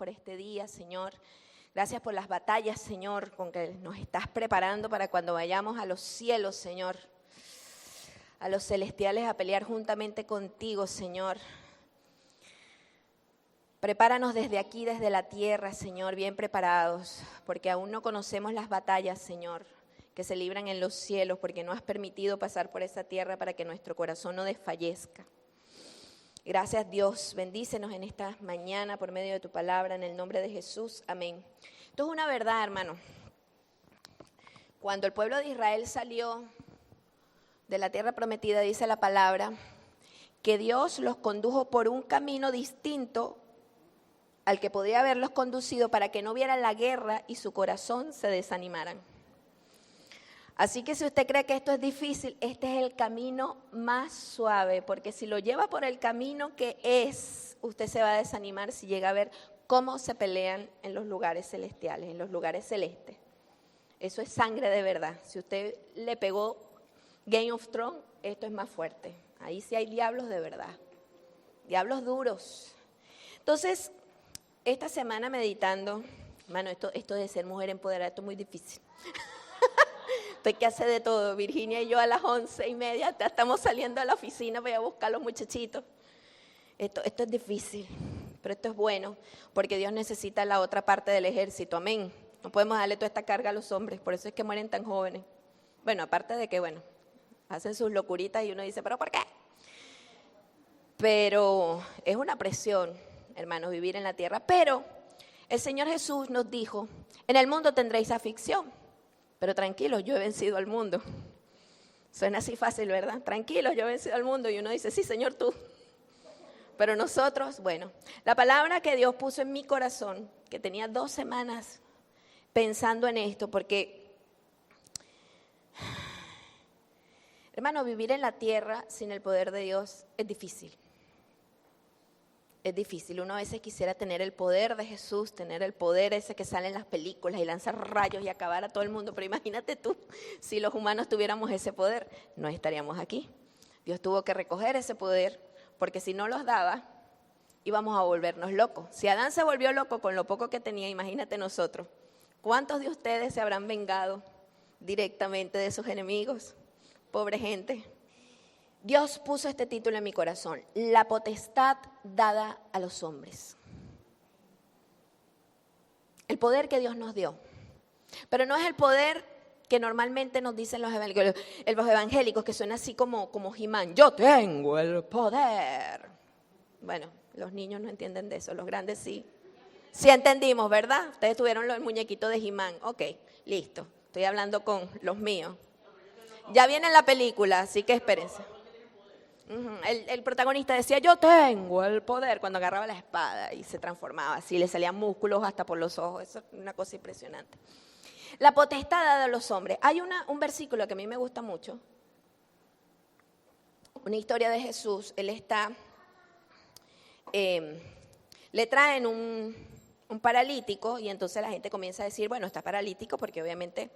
por este día, Señor. Gracias por las batallas, Señor, con que nos estás preparando para cuando vayamos a los cielos, Señor. A los celestiales a pelear juntamente contigo, Señor. Prepáranos desde aquí, desde la tierra, Señor, bien preparados, porque aún no conocemos las batallas, Señor, que se libran en los cielos, porque no has permitido pasar por esa tierra para que nuestro corazón no desfallezca. Gracias, Dios. Bendícenos en esta mañana por medio de tu palabra, en el nombre de Jesús. Amén. Esto es una verdad, hermano. Cuando el pueblo de Israel salió de la tierra prometida, dice la palabra, que Dios los condujo por un camino distinto al que podía haberlos conducido para que no vieran la guerra y su corazón se desanimaran. Así que si usted cree que esto es difícil, este es el camino más suave, porque si lo lleva por el camino que es, usted se va a desanimar si llega a ver cómo se pelean en los lugares celestiales, en los lugares celestes. Eso es sangre de verdad. Si usted le pegó Game of Thrones, esto es más fuerte. Ahí sí hay diablos de verdad, diablos duros. Entonces, esta semana meditando, hermano, esto de ser mujer empoderada, esto es muy difícil. Estoy que hace de todo. Virginia y yo a las 11:30 ya estamos saliendo a la oficina para ir a buscar a los muchachitos. Esto es difícil, pero esto es bueno, porque Dios necesita la otra parte del ejército, amén. No podemos darle toda esta carga a los hombres, por eso es que mueren tan jóvenes. Bueno, aparte de que, hacen sus locuritas y uno dice, ¿pero por qué? Pero es una presión, hermanos, vivir en la tierra. Pero el Señor Jesús nos dijo, en el mundo tendréis aflicción. Pero tranquilos, yo he vencido al mundo. Suena así fácil, ¿verdad? Tranquilos, yo he vencido al mundo. Y uno dice, sí, Señor, tú. Pero nosotros, la palabra que Dios puso en mi corazón, que tenía 2 semanas pensando en esto, porque, hermano, vivir en la tierra sin el poder de Dios es difícil. Es difícil, uno a veces quisiera tener el poder de Jesús, tener el poder ese que sale en las películas y lanzar rayos y acabar a todo el mundo, pero imagínate tú, si los humanos tuviéramos ese poder, no estaríamos aquí. Dios tuvo que recoger ese poder, porque si no los daba, íbamos a volvernos locos. Si Adán se volvió loco con lo poco que tenía, imagínate nosotros. ¿Cuántos de ustedes se habrán vengado directamente de sus enemigos? Pobre gente. Dios puso este título en mi corazón, la potestad dada a los hombres. El poder que Dios nos dio. Pero no es el poder que normalmente nos dicen los evangélicos, que suena así como He-Man. Yo tengo el poder. Bueno, los niños no entienden de eso, los grandes sí. Sí entendimos, ¿verdad? Ustedes tuvieron el muñequito de He-Man. Ok, listo. Estoy hablando con los míos. Ya viene la película, así que espérense. El protagonista decía, yo tengo el poder, cuando agarraba la espada y se transformaba así, le salían músculos hasta por los ojos, eso es una cosa impresionante. La potestad dada a los hombres. Hay un versículo que a mí me gusta mucho, una historia de Jesús. Él está, le traen un paralítico y entonces la gente comienza a decir, está paralítico porque obviamente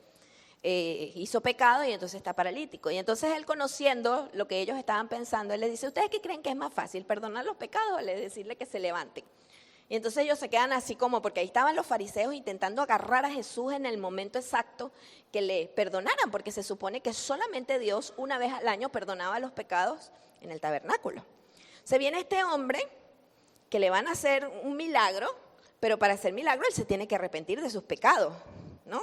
hizo pecado y entonces está paralítico. Y entonces él, conociendo lo que ellos estaban pensando, él les dice, ¿ustedes qué creen que es más fácil, perdonar los pecados o decirle que se levante? Y entonces ellos se quedan así como, porque ahí estaban los fariseos intentando agarrar a Jesús en el momento exacto que le perdonaran, porque se supone que solamente Dios una vez al año perdonaba los pecados en el tabernáculo. Se viene este hombre que le van a hacer un milagro, pero para hacer milagro él se tiene que arrepentir de sus pecados, ¿no?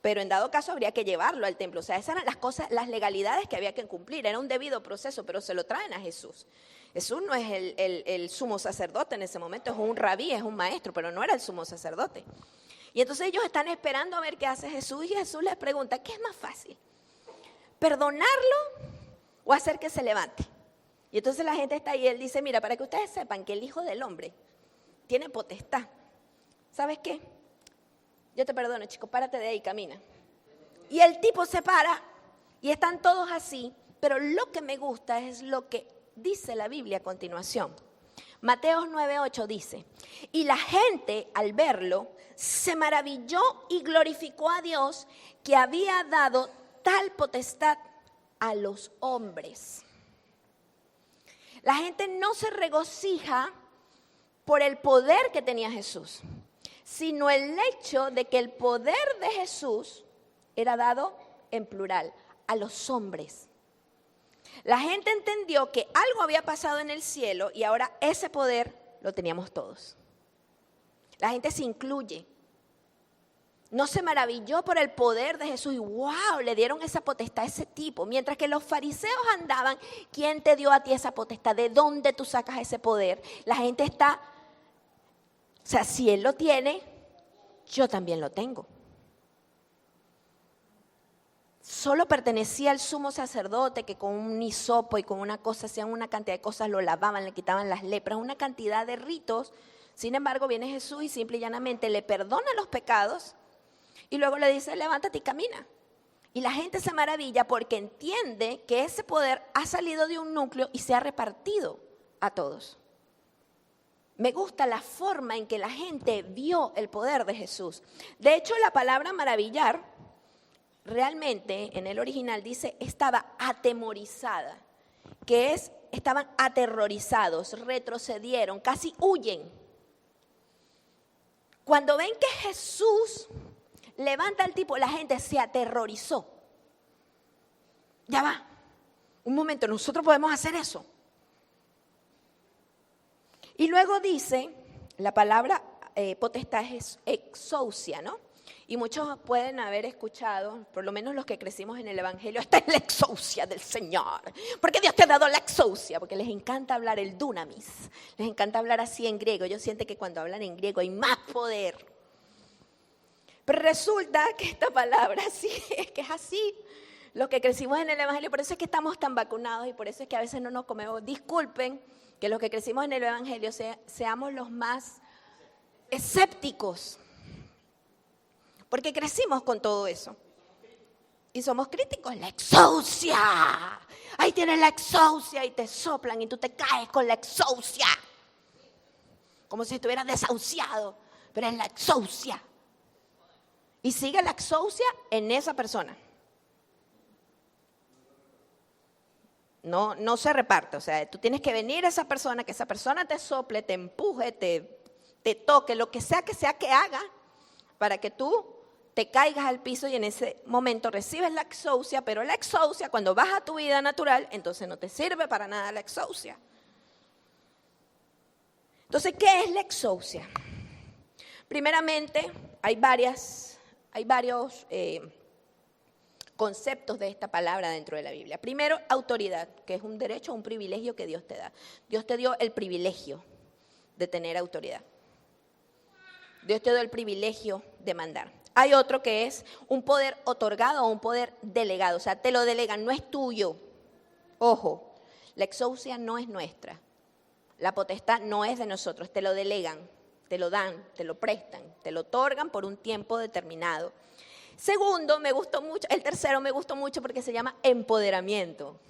Pero en dado caso habría que llevarlo al templo. O sea, esas eran las cosas, las legalidades que había que cumplir. Era un debido proceso, pero se lo traen a Jesús. Jesús no es el sumo sacerdote en ese momento, es un rabí, es un maestro, pero no era el sumo sacerdote. Y entonces ellos están esperando a ver qué hace Jesús y Jesús les pregunta, ¿qué es más fácil? ¿Perdonarlo o hacer que se levante? Y entonces la gente está ahí y él dice, mira, para que ustedes sepan que el Hijo del Hombre tiene potestad. ¿Sabes qué? Yo te perdono, chico, párate de ahí, camina. Y el tipo se para y están todos así, pero lo que me gusta es lo que dice la Biblia a continuación. Mateo 9:8 dice, y la gente al verlo se maravilló y glorificó a Dios que había dado tal potestad a los hombres. La gente no se regocija por el poder que tenía Jesús. sino el hecho de que el poder de Jesús era dado en plural, a los hombres. La gente entendió que algo había pasado en el cielo y ahora ese poder lo teníamos todos. La gente se incluye. No se maravilló por el poder de Jesús y wow, le dieron esa potestad a ese tipo. Mientras que los fariseos andaban, ¿quién te dio a ti esa potestad? ¿De dónde tú sacas ese poder? La gente está, o sea, si él lo tiene, yo también lo tengo. Solo pertenecía al sumo sacerdote que con un hisopo y con una cosa, hacían una cantidad de cosas, lo lavaban, le quitaban las lepras, una cantidad de ritos. Sin embargo, viene Jesús y simple y llanamente le perdona los pecados y luego le dice, levántate y camina. Y la gente se maravilla porque entiende que ese poder ha salido de un núcleo y se ha repartido a todos. Me gusta la forma en que la gente vio el poder de Jesús. De hecho, la palabra maravillar, realmente en el original dice, estaba atemorizada, que es, estaban aterrorizados, retrocedieron, casi huyen. Cuando ven que Jesús levanta al tipo, la gente se aterrorizó. Ya va, un momento, nosotros podemos hacer eso. Y luego dice, la palabra potestad es exousia, ¿no? Y muchos pueden haber escuchado, por lo menos los que crecimos en el Evangelio, esta es la exousia del Señor. ¿Por qué Dios te ha dado la exousia? Porque les encanta hablar el dunamis, les encanta hablar así en griego. Ellos sienten que cuando hablan en griego hay más poder. Pero resulta que esta palabra sí, es que es así. Los que crecimos en el Evangelio, por eso es que estamos tan vacunados y por eso es que a veces no nos comemos. Disculpen que los que crecimos en el Evangelio seamos los más escépticos. Porque crecimos con todo eso. Y somos críticos. La exousia. Ahí tienes la exousia y te soplan y tú te caes con la exousia. Como si estuvieras desahuciado. Pero es la exousia. Y sigue la exousia en esa persona. No se reparte. O sea, tú tienes que venir a esa persona, que esa persona te sople, te empuje, te toque, lo que sea que haga, para que tú te caigas al piso y en ese momento recibes la exousia, pero la exousia, cuando vas a tu vida natural, entonces no te sirve para nada la exousia. Entonces, ¿qué es la exousia? Primeramente, hay varios conceptos de esta palabra dentro de la Biblia. Primero, autoridad, que es un derecho, un privilegio que Dios te da. Dios te dio el privilegio de tener autoridad. Dios te dio el privilegio de mandar. Hay otro que es un poder otorgado o un poder delegado. O sea, te lo delegan, no es tuyo. Ojo, la exousia no es nuestra. La potestad no es de nosotros, te lo delegan, te lo dan, te lo prestan, te lo otorgan por un tiempo determinado. Segundo, me gustó mucho, el tercero me gustó mucho porque se llama empoderamiento.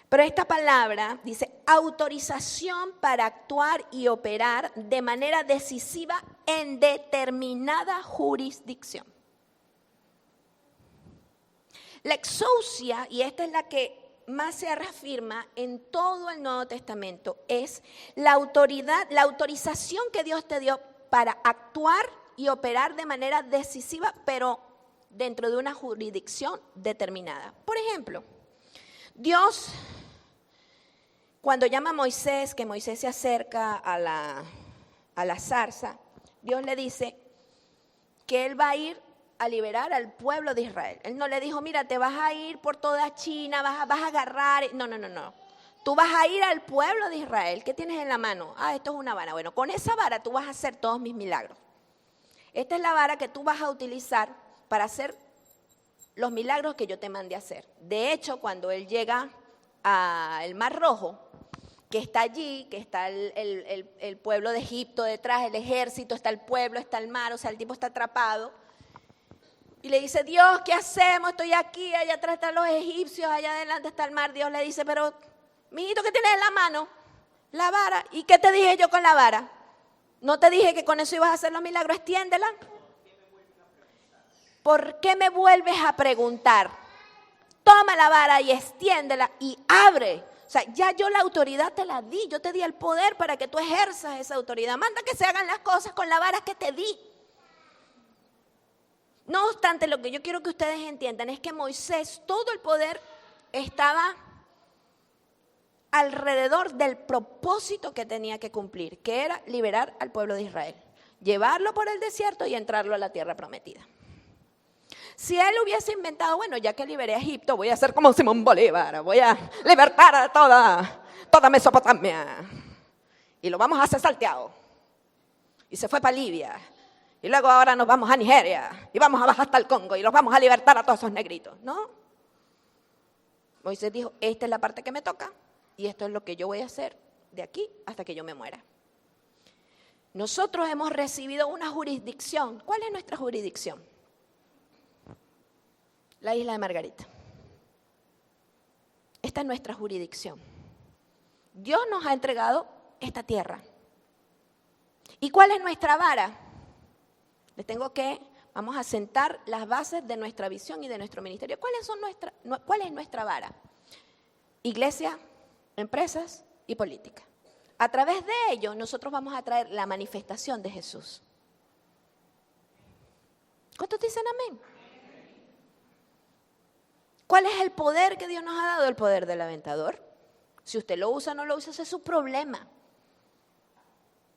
Pero esta palabra dice autorización para actuar y operar de manera decisiva en determinada jurisdicción. La exousia, y esta es la que más se reafirma en todo el Nuevo Testamento, es la autoridad, la autorización que Dios te dio para actuar y operar de manera decisiva, pero dentro de una jurisdicción determinada. Por ejemplo, Dios, cuando llama a Moisés, que Moisés se acerca a la zarza, Dios le dice que él va a ir a liberar al pueblo de Israel. Él no le dijo, mira, te vas a ir por toda China, vas a agarrar. No. Tú vas a ir al pueblo de Israel. ¿Qué tienes en la mano? Esto es una vara. Bueno, con esa vara tú vas a hacer todos mis milagros. Esta es la vara que tú vas a utilizar para hacer los milagros que yo te mandé a hacer. De hecho, cuando él llega al Mar Rojo, que está allí, que está el pueblo de Egipto detrás, el ejército, está el pueblo, está el mar, o sea, el tipo está atrapado. Y le dice, Dios, ¿qué hacemos? Estoy aquí, allá atrás están los egipcios, allá adelante está el mar. Dios le dice, pero, mijito, ¿qué tienes en la mano? La vara. ¿Y qué te dije yo con la vara? ¿No te dije que con eso ibas a hacer los milagros? Extiéndela. ¿Por qué me vuelves a preguntar? Toma la vara y extiéndela y abre O sea, ya yo la autoridad te la di, yo te di el poder para que tú ejerzas esa autoridad. Manda que se hagan las cosas con la vara que te di. No obstante, lo que yo quiero que ustedes entiendan es que Moisés, todo el poder estaba alrededor del propósito que tenía que cumplir, que era liberar al pueblo de Israel, llevarlo por el desierto y entrarlo a la tierra prometida. Si él hubiese inventado, bueno, ya que liberé a Egipto, voy a hacer como Simón Bolívar, voy a libertar a toda Mesopotamia y lo vamos a hacer salteado. Y se fue para Libia. Y luego ahora nos vamos a Nigeria y vamos a bajar hasta el Congo y los vamos a libertar a todos esos negritos. No. Moisés dijo, esta es la parte que me toca y esto es lo que yo voy a hacer de aquí hasta que yo me muera. Nosotros hemos recibido una jurisdicción. ¿Cuál es nuestra jurisdicción? La isla de Margarita. Esta es nuestra jurisdicción. Dios nos ha entregado esta tierra. ¿Y cuál es nuestra vara? Vamos a sentar las bases de nuestra visión y de nuestro ministerio. ¿Cuál es nuestra vara? Iglesia, empresas y política. A través de ello, nosotros vamos a traer la manifestación de Jesús. ¿Cuántos dicen amén? ¿Cuál es el poder que Dios nos ha dado? El poder del aventador. Si usted lo usa o no lo usa, ese es su problema.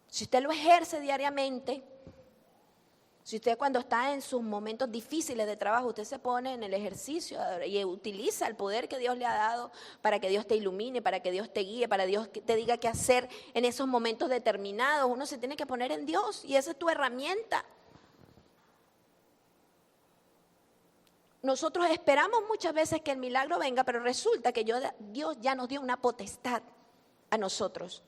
Si usted lo ejerce diariamente, si usted cuando está en sus momentos difíciles de trabajo, usted se pone en el ejercicio y utiliza el poder que Dios le ha dado para que Dios te ilumine, para que Dios te guíe, para que Dios te diga qué hacer en esos momentos determinados. Uno se tiene que poner en Dios y esa es tu herramienta. Nosotros esperamos muchas veces que el milagro venga, pero resulta que Dios ya nos dio una potestad a nosotros.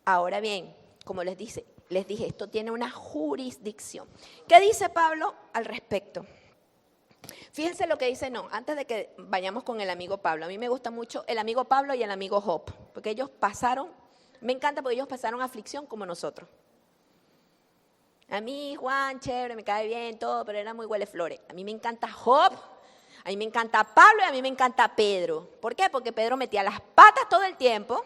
Ahora bien, como les dije, esto tiene una jurisdicción. ¿Qué dice Pablo al respecto? Fíjense lo que dice, antes de que vayamos con el amigo Pablo. A mí me gusta mucho el amigo Pablo y el amigo Job, porque me encanta porque ellos pasaron aflicción como nosotros. A mí Juan, chévere, me cae bien, todo, pero era muy huele flores. A mí me encanta Job, a mí me encanta Pablo y a mí me encanta Pedro. ¿Por qué? Porque Pedro metía las patas todo el tiempo.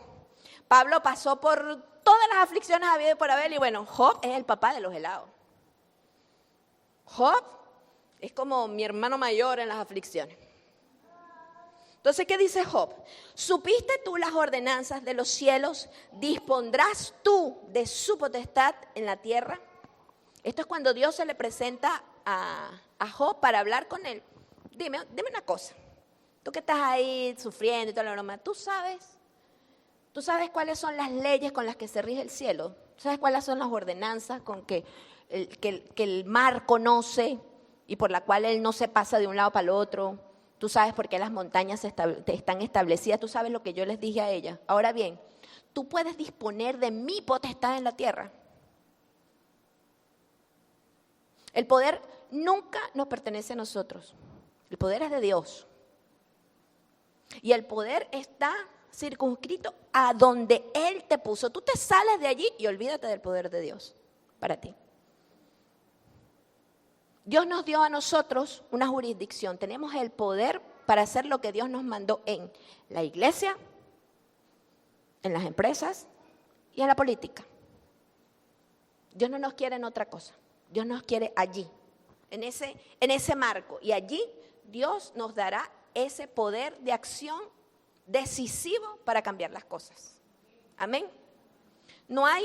Pablo pasó por todas las aflicciones habidas y por haber, y bueno, Job es el papá de los helados. Job es como mi hermano mayor en las aflicciones. Entonces, ¿qué dice Job? ¿Supiste tú las ordenanzas de los cielos? ¿Dispondrás tú de su potestad en la tierra? Esto es cuando Dios se le presenta a Job para hablar con él. Dime una cosa. Tú que estás ahí sufriendo y toda la broma, ¿tú sabes cuáles son las leyes con las que se rige el cielo? ¿Tú sabes cuáles son las ordenanzas con que el mar conoce y por la cual él no se pasa de un lado para el otro? Tú sabes por qué las montañas están establecidas. Tú sabes lo que yo les dije a ella. Ahora bien, tú puedes disponer de mi potestad en la tierra. El poder nunca nos pertenece a nosotros. El poder es de Dios. Y el poder está circunscrito a donde Él te puso. Tú te sales de allí y olvídate del poder de Dios para ti. Dios nos dio a nosotros una jurisdicción. Tenemos el poder para hacer lo que Dios nos mandó en la iglesia, en las empresas y en la política. Dios no nos quiere en otra cosa. Dios nos quiere allí, en ese marco. Y allí Dios nos dará ese poder de acción decisivo para cambiar las cosas. Amén. No hay,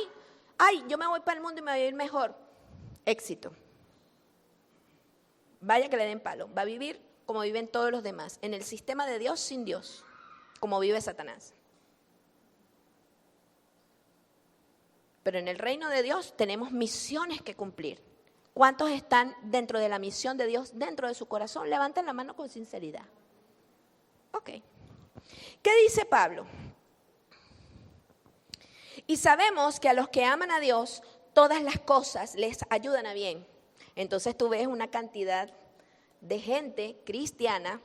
yo me voy para el mundo y me voy a ir mejor. Éxito. Vaya que le den palo. Va a vivir como viven todos los demás, en el sistema de Dios sin Dios, como vive Satanás. Pero en el reino de Dios tenemos misiones que cumplir. ¿Cuántos están dentro de la misión de Dios, dentro de su corazón? Levanten la mano con sinceridad. Ok. ¿Qué dice Pablo? Y sabemos que a los que aman a Dios, todas las cosas les ayudan a bien. Entonces tú ves una cantidad de gente cristiana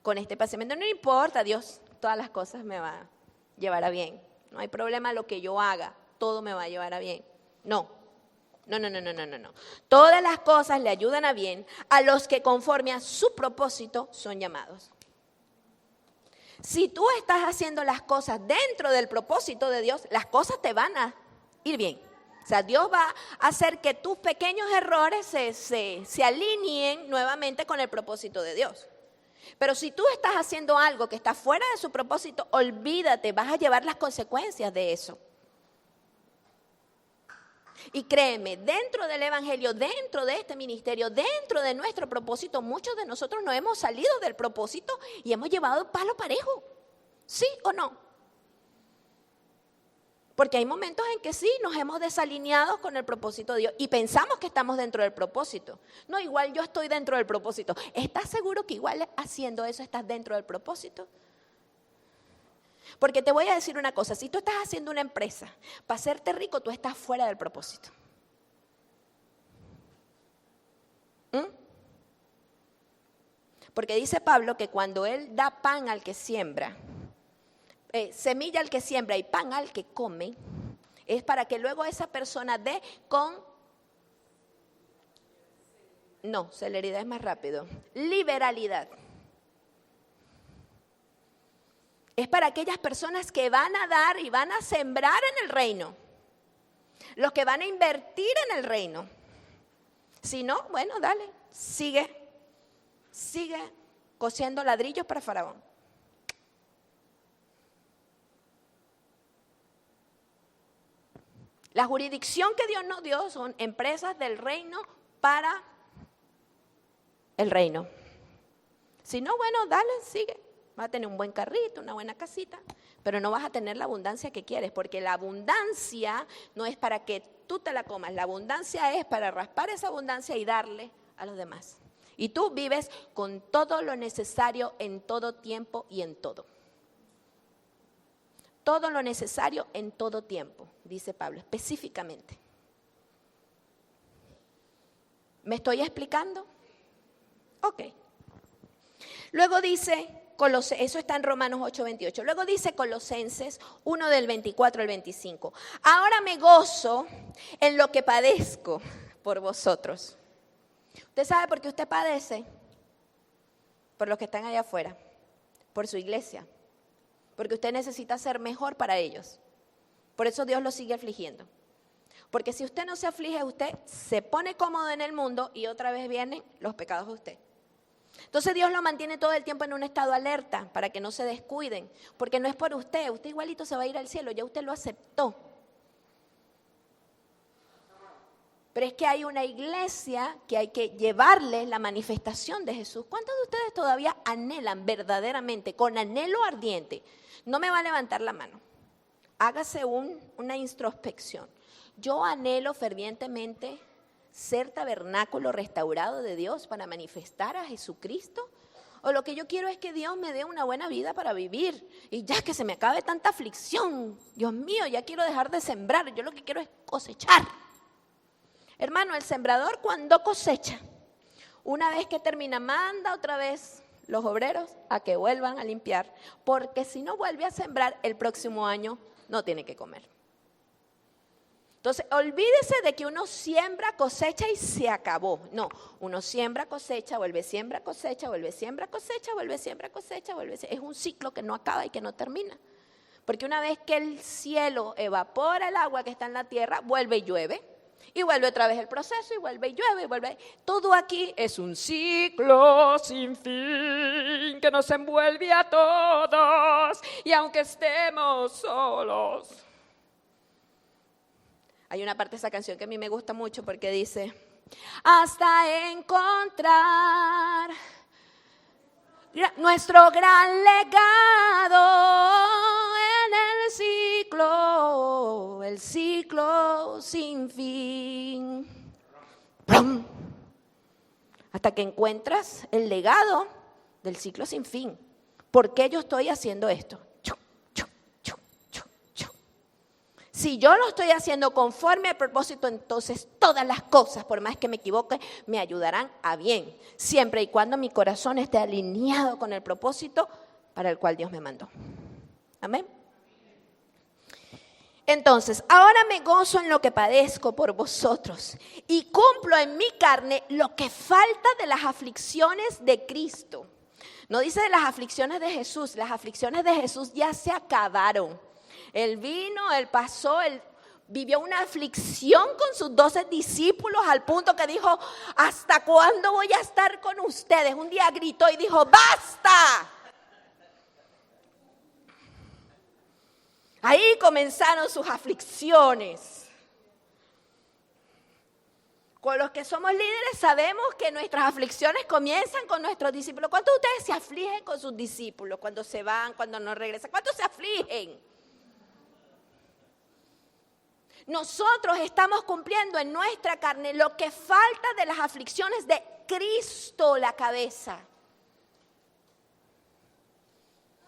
con este pensamiento. No importa, Dios, todas las cosas me va a llevar a bien. No hay problema lo que yo haga, todo me va a llevar a bien. No. Todas las cosas le ayudan a bien a los que conforme a su propósito son llamados. Si tú estás haciendo las cosas dentro del propósito de Dios, las cosas te van a ir bien. O sea, Dios va a hacer que tus pequeños errores se alineen nuevamente con el propósito de Dios. Pero si tú estás haciendo algo que está fuera de su propósito, olvídate, vas a llevar las consecuencias de eso. Y créeme, dentro del evangelio, dentro de este ministerio, dentro de nuestro propósito, muchos de nosotros no hemos salido del propósito y hemos llevado palo parejo. ¿Sí o no? Porque hay momentos en que sí, nos hemos desalineado con el propósito de Dios y pensamos que estamos dentro del propósito. No, igual yo estoy dentro del propósito. ¿Estás seguro que igual haciendo eso estás dentro del propósito? Porque te voy a decir una cosa, si tú estás haciendo una empresa para hacerte rico, tú estás fuera del propósito. Porque dice Pablo que cuando él da pan al que siembra, semilla al que siembra y pan al que come, es para que luego esa persona dé con, no, celeridad es más rápido, liberalidad. Es para aquellas personas que van a dar y van a sembrar en el reino, los que van a invertir en el reino. Si no, bueno, dale, sigue cosiendo ladrillos para Faraón. La jurisdicción que Dios nos dio son empresas del reino para el reino. Si no, bueno, dale, sigue. Vas a tener un buen carrito, una buena casita, pero no vas a tener la abundancia que quieres, porque la abundancia no es para que tú te la comas, la abundancia es para raspar esa abundancia y darle a los demás. Y tú vives con todo lo necesario en todo tiempo y en todo. Todo lo necesario en todo tiempo, dice Pablo, específicamente. ¿Me estoy explicando? Ok. Luego dice, eso está en Romanos 8:28. Luego dice Colosenses 1 del 24 al 25. Ahora me gozo en lo que padezco por vosotros. ¿Usted sabe por qué usted padece? Por los que están allá afuera, por su iglesia. Porque usted necesita ser mejor para ellos. Por eso Dios lo sigue afligiendo. Porque si usted no se aflige, usted se pone cómodo en el mundo y otra vez vienen los pecados de usted. Entonces Dios lo mantiene todo el tiempo en un estado alerta para que no se descuiden. Porque no es por usted igualito se va a ir al cielo, ya usted lo aceptó. Pero es que hay una iglesia que hay que llevarle la manifestación de Jesús. ¿Cuántos de ustedes todavía anhelan verdaderamente, con anhelo ardiente? No me va a levantar la mano. Hágase una introspección. Yo anhelo fervientemente ser tabernáculo restaurado de Dios para manifestar a Jesucristo. O lo que yo quiero es que Dios me dé una buena vida para vivir. Y ya que se me acabe tanta aflicción. Dios mío, ya quiero dejar de sembrar. Yo lo que quiero es cosechar. Hermano, el sembrador cuando cosecha, una vez que termina, manda otra vez los obreros a que vuelvan a limpiar, porque si no vuelve a sembrar, el próximo año no tiene que comer. Entonces, olvídese de que uno siembra, cosecha y se acabó. No, uno siembra, cosecha, vuelve, siembra, cosecha, vuelve, siembra, cosecha, vuelve, siembra, cosecha, vuelve. Es un ciclo que no acaba y que no termina. Porque una vez que el cielo evapora el agua que está en la tierra, vuelve y llueve. Y vuelve otra vez el proceso y vuelve y llueve y vuelve. Todo aquí es un ciclo sin fin que nos envuelve a todos. Y aunque estemos solos. Hay una parte de esa canción que a mí me gusta mucho porque dice, hasta encontrar nuestro gran legado en el ciclo sin fin. ¡Pum! Hasta que encuentras el legado del ciclo sin fin. ¿Por qué yo estoy haciendo esto? Si yo lo estoy haciendo conforme al propósito, entonces todas las cosas, por más que me equivoque, me ayudarán a bien. Siempre y cuando mi corazón esté alineado con el propósito para el cual Dios me mandó. Amén. Entonces, ahora me gozo en lo que padezco por vosotros y cumplo en mi carne lo que falta de las aflicciones de Cristo, No dice de las aflicciones de Jesús. Las aflicciones de Jesús ya se acabaron. Él vino, Él pasó, Él vivió una aflicción con sus 12 discípulos al punto que dijo, ¿hasta cuándo voy a estar con ustedes? Un día gritó y dijo, ¡basta! Ahí comenzaron sus aflicciones. Con los que somos líderes sabemos que nuestras aflicciones comienzan con nuestros discípulos. ¿Cuántos de ustedes se afligen con sus discípulos cuando se van, cuando no regresan? ¿Cuántos se afligen? Nosotros estamos cumpliendo en nuestra carne lo que falta de las aflicciones de Cristo, la cabeza.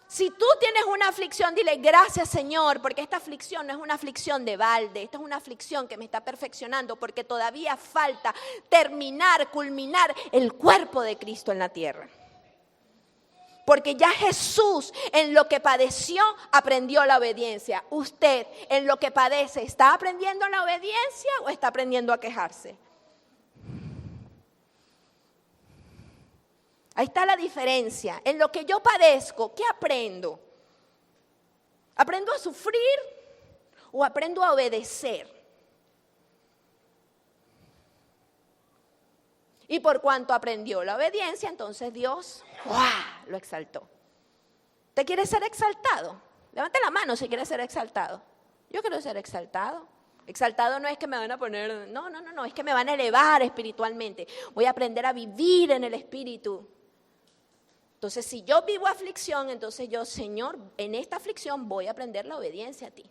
Si tú tienes una aflicción, dile gracias Señor, porque esta aflicción no es una aflicción de balde, esta es una aflicción que me está perfeccionando porque todavía falta terminar, culminar el cuerpo de Cristo en la tierra. Porque ya Jesús en lo que padeció aprendió la obediencia. Usted en lo que padece, ¿está aprendiendo la obediencia o está aprendiendo a quejarse? Ahí está la diferencia. En lo que yo padezco, ¿qué aprendo? ¿Aprendo a sufrir o aprendo a obedecer? Y por cuanto aprendió la obediencia, entonces Dios lo exaltó. ¿Usted quiere ser exaltado? Levante la mano si quiere ser exaltado. Yo quiero ser exaltado. Exaltado no es que me van a poner, no, es que me van a elevar espiritualmente. Voy a aprender a vivir en el espíritu. Entonces, si yo vivo aflicción, entonces yo, Señor, en esta aflicción voy a aprender la obediencia a ti.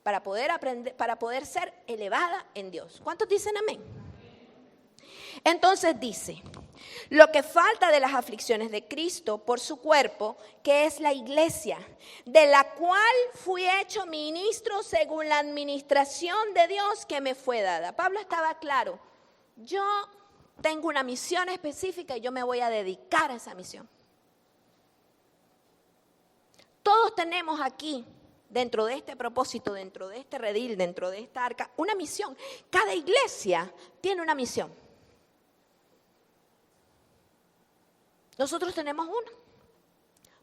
Para poder ser elevada en Dios. ¿Cuántos dicen amén? Entonces dice, lo que falta de las aflicciones de Cristo por su cuerpo, que es la iglesia, de la cual fui hecho ministro según la administración de Dios que me fue dada. Pablo estaba claro, yo tengo una misión específica y yo me voy a dedicar a esa misión. Todos tenemos aquí, dentro de este propósito, dentro de este redil, dentro de esta arca, una misión. Cada iglesia tiene una misión. Nosotros tenemos una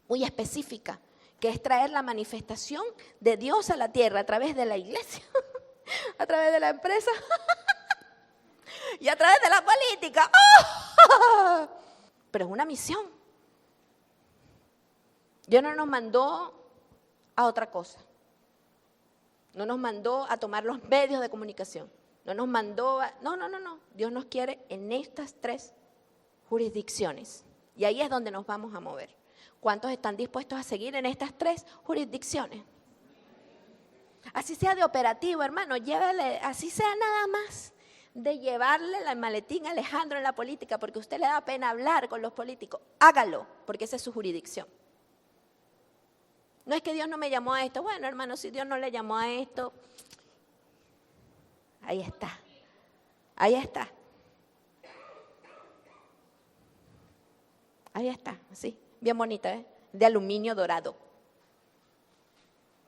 muy específica, que es traer la manifestación de Dios a la tierra a través de la iglesia, a través de la empresa y a través de la política. Pero es una misión. Dios no nos mandó a otra cosa. No nos mandó a tomar los medios de comunicación. No nos mandó a... No. Dios nos quiere en estas 3 jurisdicciones. Y ahí es donde nos vamos a mover. ¿Cuántos están dispuestos a seguir en estas 3 jurisdicciones? Así sea de operativo, hermano, llévele, así sea nada más de llevarle el maletín a Alejandro en la política, porque a usted le da pena hablar con los políticos. Hágalo, porque esa es su jurisdicción. No es que Dios no me llamó a esto. Bueno, hermano, si Dios no le llamó a esto, ahí está. Ahí está. Ahí está, así, bien bonita, ¿eh? De aluminio dorado.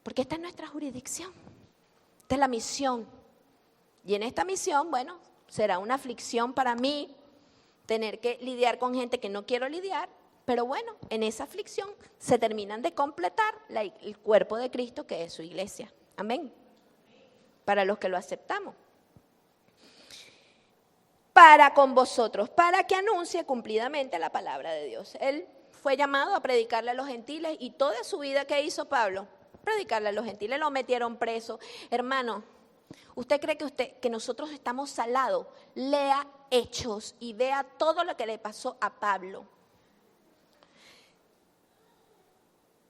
Porque esta es nuestra jurisdicción. Esta es la misión. Y en esta misión, bueno, será una aflicción para mí tener que lidiar con gente que no quiero lidiar. Pero bueno, en esa aflicción se terminan de completar el cuerpo de Cristo, que es su iglesia. Amén. Para los que lo aceptamos. Para con vosotros, para que anuncie cumplidamente la palabra de Dios. Él fue llamado a predicarle a los gentiles y toda su vida, ¿qué hizo Pablo? Predicarle a los gentiles, lo metieron preso. Hermano, ¿usted cree que nosotros estamos salados? Lea Hechos y vea todo lo que le pasó a Pablo.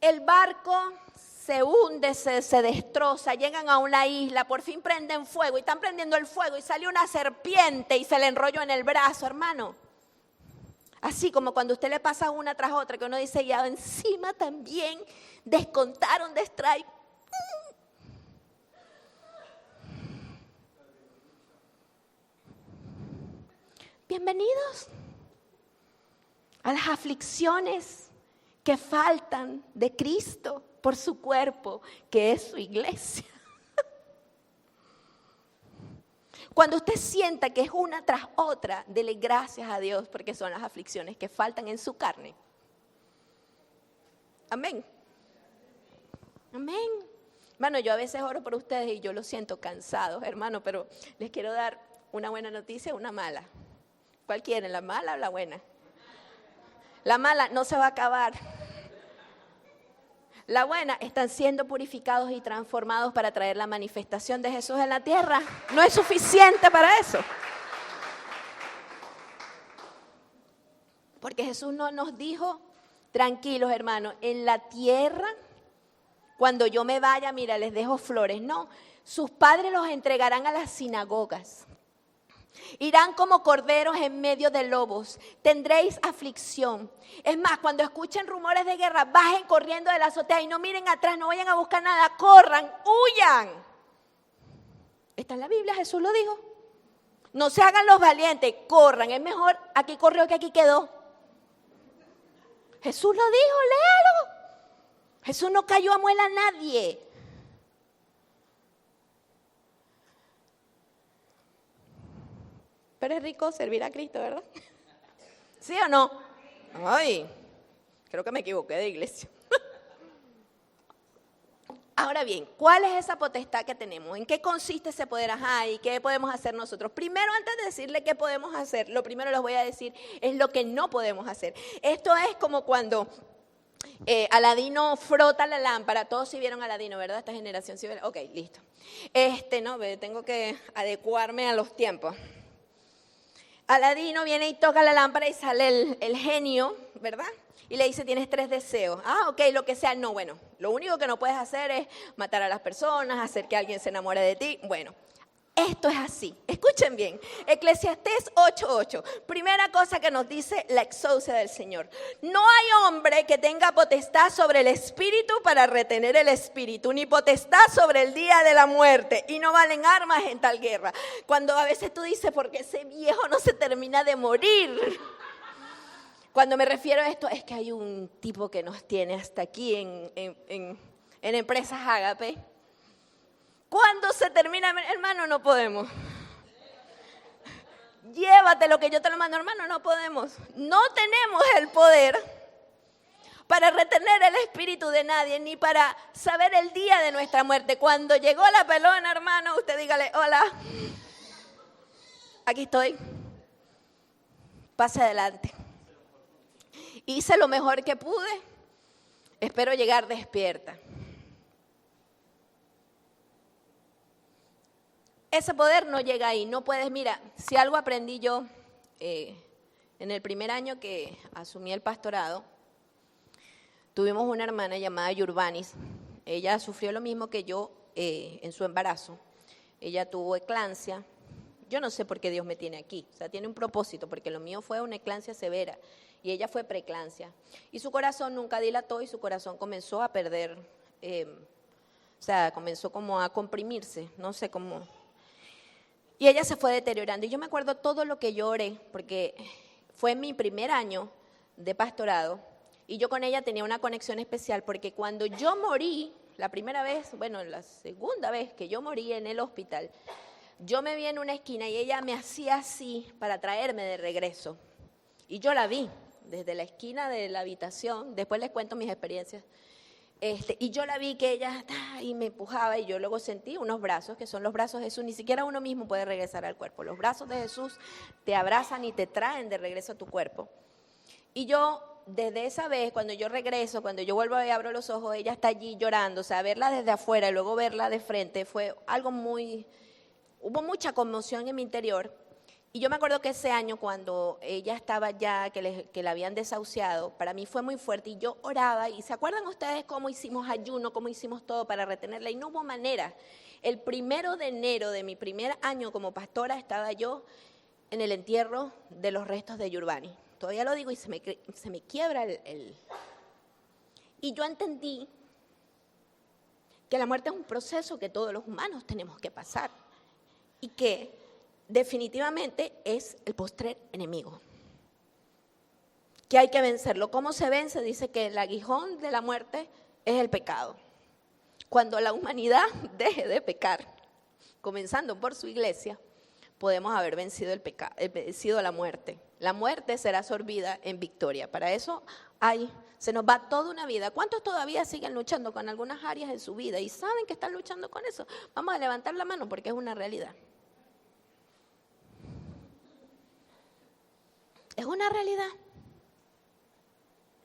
El barco se hunde, se destroza, llegan a una isla, por fin prenden fuego y están prendiendo el fuego y sale una serpiente y se le enrolló en el brazo, hermano. Así como cuando usted le pasa una tras otra, que uno dice, ya encima también descontaron de strike. Bienvenidos a las aflicciones que faltan de Cristo por su cuerpo, que es su iglesia. Cuando usted sienta que es una tras otra, dele gracias a Dios porque son las aflicciones que faltan en su carne. Amén. Amén. Hermano, yo a veces oro por ustedes y yo los siento cansados, hermano, pero les quiero dar una buena noticia y una mala. ¿Cuál quieren, la mala o la buena? La mala no se va a acabar. La buena, están siendo purificados y transformados para traer la manifestación de Jesús en la tierra. No es suficiente para eso. Porque Jesús no nos dijo, tranquilos hermanos, en la tierra, cuando yo me vaya, mira, les dejo flores. No, sus padres los entregarán a las sinagogas. Irán como corderos en medio de lobos, tendréis aflicción. Es más, cuando escuchen rumores de guerra, bajen corriendo de la azotea y no miren atrás, no vayan a buscar nada, corran, huyan. Está en la Biblia, Jesús lo dijo. No se hagan los valientes, corran, es mejor aquí corrió que aquí quedó. Jesús lo dijo, léalo. Jesús no cayó a muela a nadie. Pero es rico servir a Cristo, ¿verdad? ¿Sí o no? Ay, creo que me equivoqué de iglesia. Ahora bien, ¿cuál es esa potestad que tenemos? ¿En qué consiste ese poder? Ajá, ¿y qué podemos hacer nosotros? Primero, antes de decirle qué podemos hacer, lo primero les voy a decir es lo que no podemos hacer. Esto es como cuando Aladino frota la lámpara. Todos sí vieron Aladino, ¿verdad? Esta generación sí vieron. Ok, listo. No, tengo que adecuarme a los tiempos. Aladino viene y toca la lámpara y sale el genio, ¿verdad? Y le dice, tienes 3 deseos. Ah, ok, lo que sea. No, bueno, lo único que no puedes hacer es matar a las personas, hacer que alguien se enamore de ti. Bueno, esto es así. Escuchen bien. Eclesiastés 8:8. Primera cosa que nos dice la exousia del Señor. No hay hombre que tenga potestad sobre el espíritu para retener el espíritu, ni potestad sobre el día de la muerte. Y no valen armas en tal guerra. Cuando a veces tú dices, porque ese viejo no se termina de morir. Cuando me refiero a esto, es que hay un tipo que nos tiene hasta aquí en Empresas Ágape. ¿Cuándo se termina, hermano? No podemos. Llévate lo que yo te lo mando, hermano, no podemos. No tenemos el poder para retener el espíritu de nadie, ni para saber el día de nuestra muerte. Cuando llegó la pelona, hermano, usted dígale, hola, aquí estoy, pase adelante. Hice lo mejor que pude, espero llegar despierta. Ese poder no llega ahí, no puedes, mira, si algo aprendí yo en el primer año que asumí el pastorado, tuvimos una hermana llamada Yurvanis, ella sufrió lo mismo que yo en su embarazo, ella tuvo eclampsia, yo no sé por qué Dios me tiene aquí, o sea, tiene un propósito, porque lo mío fue una eclampsia severa y ella fue preeclampsia y su corazón nunca dilató y su corazón comenzó a perder, comenzó como a comprimirse, no sé cómo. Y ella se fue deteriorando. Y yo me acuerdo todo lo que yo oré, porque fue mi primer año de pastorado. Y yo con ella tenía una conexión especial, porque cuando yo morí, la primera vez, bueno, la segunda vez que yo morí en el hospital, yo me vi en una esquina y ella me hacía así para traerme de regreso. Y yo la vi desde la esquina de la habitación. Después les cuento mis experiencias. Y yo la vi que ella y me empujaba y yo luego sentí unos brazos, que son los brazos de Jesús. Ni siquiera uno mismo puede regresar al cuerpo. Los brazos de Jesús te abrazan y te traen de regreso a tu cuerpo. Y yo, desde esa vez, cuando yo regreso, cuando yo vuelvo y abro los ojos, ella está allí llorando. O sea, verla desde afuera y luego verla de frente fue algo hubo mucha conmoción en mi interior. Y yo me acuerdo que ese año cuando ella estaba ya, que la habían desahuciado, para mí fue muy fuerte y yo oraba. ¿Y se acuerdan ustedes cómo hicimos ayuno, cómo hicimos todo para retenerla? Y no hubo manera. El 1 de enero de mi primer año como pastora estaba yo en el entierro de los restos de Yurvani. Todavía lo digo y se me quiebra Y yo entendí que la muerte es un proceso que todos los humanos tenemos que pasar y que definitivamente es el postrer enemigo, que hay que vencerlo. ¿Cómo se vence? Dice que el aguijón de la muerte es el pecado. Cuando la humanidad deje de pecar, comenzando por su iglesia, podemos haber vencido el pecado, vencido la muerte. La muerte será absorbida en victoria. Para eso se nos va toda una vida. ¿Cuántos todavía siguen luchando con algunas áreas en su vida y saben que están luchando con eso? Vamos a levantar la mano porque es una realidad. Es una realidad.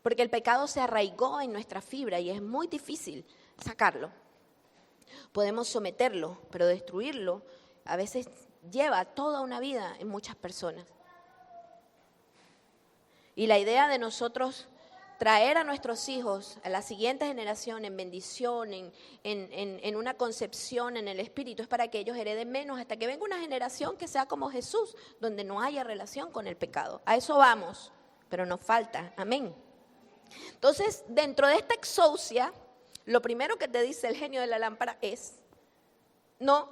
Porque el pecado se arraigó en nuestra fibra y es muy difícil sacarlo. Podemos someterlo, pero destruirlo a veces lleva toda una vida en muchas personas. Y la idea de nosotros traer a nuestros hijos, a la siguiente generación, en bendición, en una concepción en el espíritu, es para que ellos hereden menos, hasta que venga una generación que sea como Jesús, donde no haya relación con el pecado. A eso vamos, pero nos falta. Amén. Entonces, dentro de esta exousia, lo primero que te dice el genio de la lámpara es: no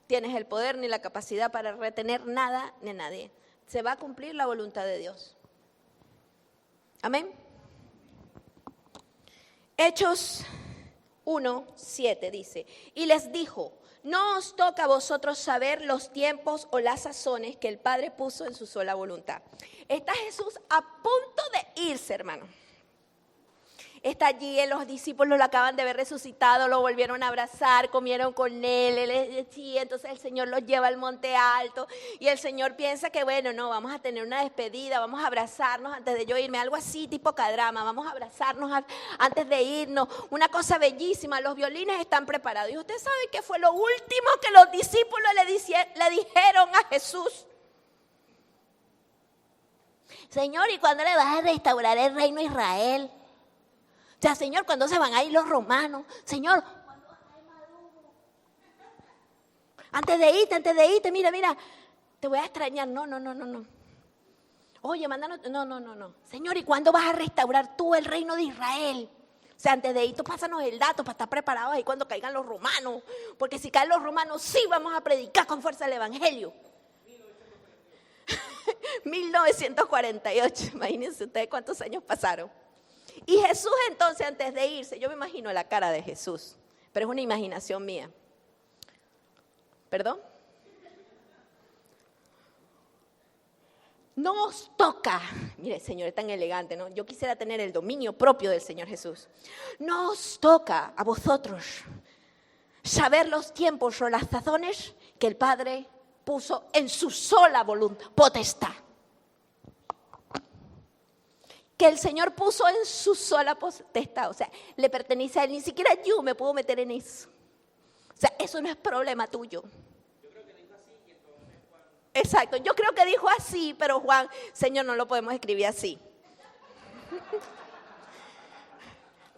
tienes el poder ni la capacidad para retener nada ni a nadie. Se va a cumplir la voluntad de Dios. Amén. Hechos 1:7 dice: y les dijo, no os toca a vosotros saber los tiempos o las sazones que el Padre puso en su sola voluntad. Está Jesús a punto de irse, hermano. Está allí, los discípulos lo acaban de ver resucitado, lo volvieron a abrazar, comieron con él, sí, entonces el Señor los lleva al monte alto y el Señor piensa que bueno, no, vamos a tener una despedida, vamos a abrazarnos antes de yo irme, algo así tipo K-drama, vamos a abrazarnos antes de irnos, una cosa bellísima, los violines están preparados. Y usted sabe qué fue lo último que los discípulos le dijeron a Jesús. Señor, ¿y cuándo le vas a restaurar el reino a Israel? O sea, Señor, ¿cuándo se van a ir los romanos? Señor, ¿cuándo vas a ir Maduro? Antes de irte, mira, te voy a extrañar. No. Oye, mándanos, no. Señor, ¿y cuándo vas a restaurar tú el reino de Israel? O sea, antes de irte, pásanos el dato para estar preparados ahí cuando caigan los romanos. Porque si caen los romanos, sí vamos a predicar con fuerza el evangelio. 1948, imagínense ustedes cuántos años pasaron. Y Jesús entonces, antes de irse, yo me imagino la cara de Jesús, pero es una imaginación mía. ¿Perdón? No os toca, mire, el Señor es tan elegante, ¿no? Yo quisiera tener el dominio propio del Señor Jesús. No os toca a vosotros saber los tiempos o las sazones que el Padre puso en su sola voluntad, potestad. Que el Señor puso en su sola potestad, o sea, le pertenece a Él, ni siquiera yo me puedo meter en eso. O sea, eso no es problema tuyo. Yo creo que dijo así y entonces Juan... Exacto, yo creo que dijo así, pero Juan, Señor, no lo podemos escribir así.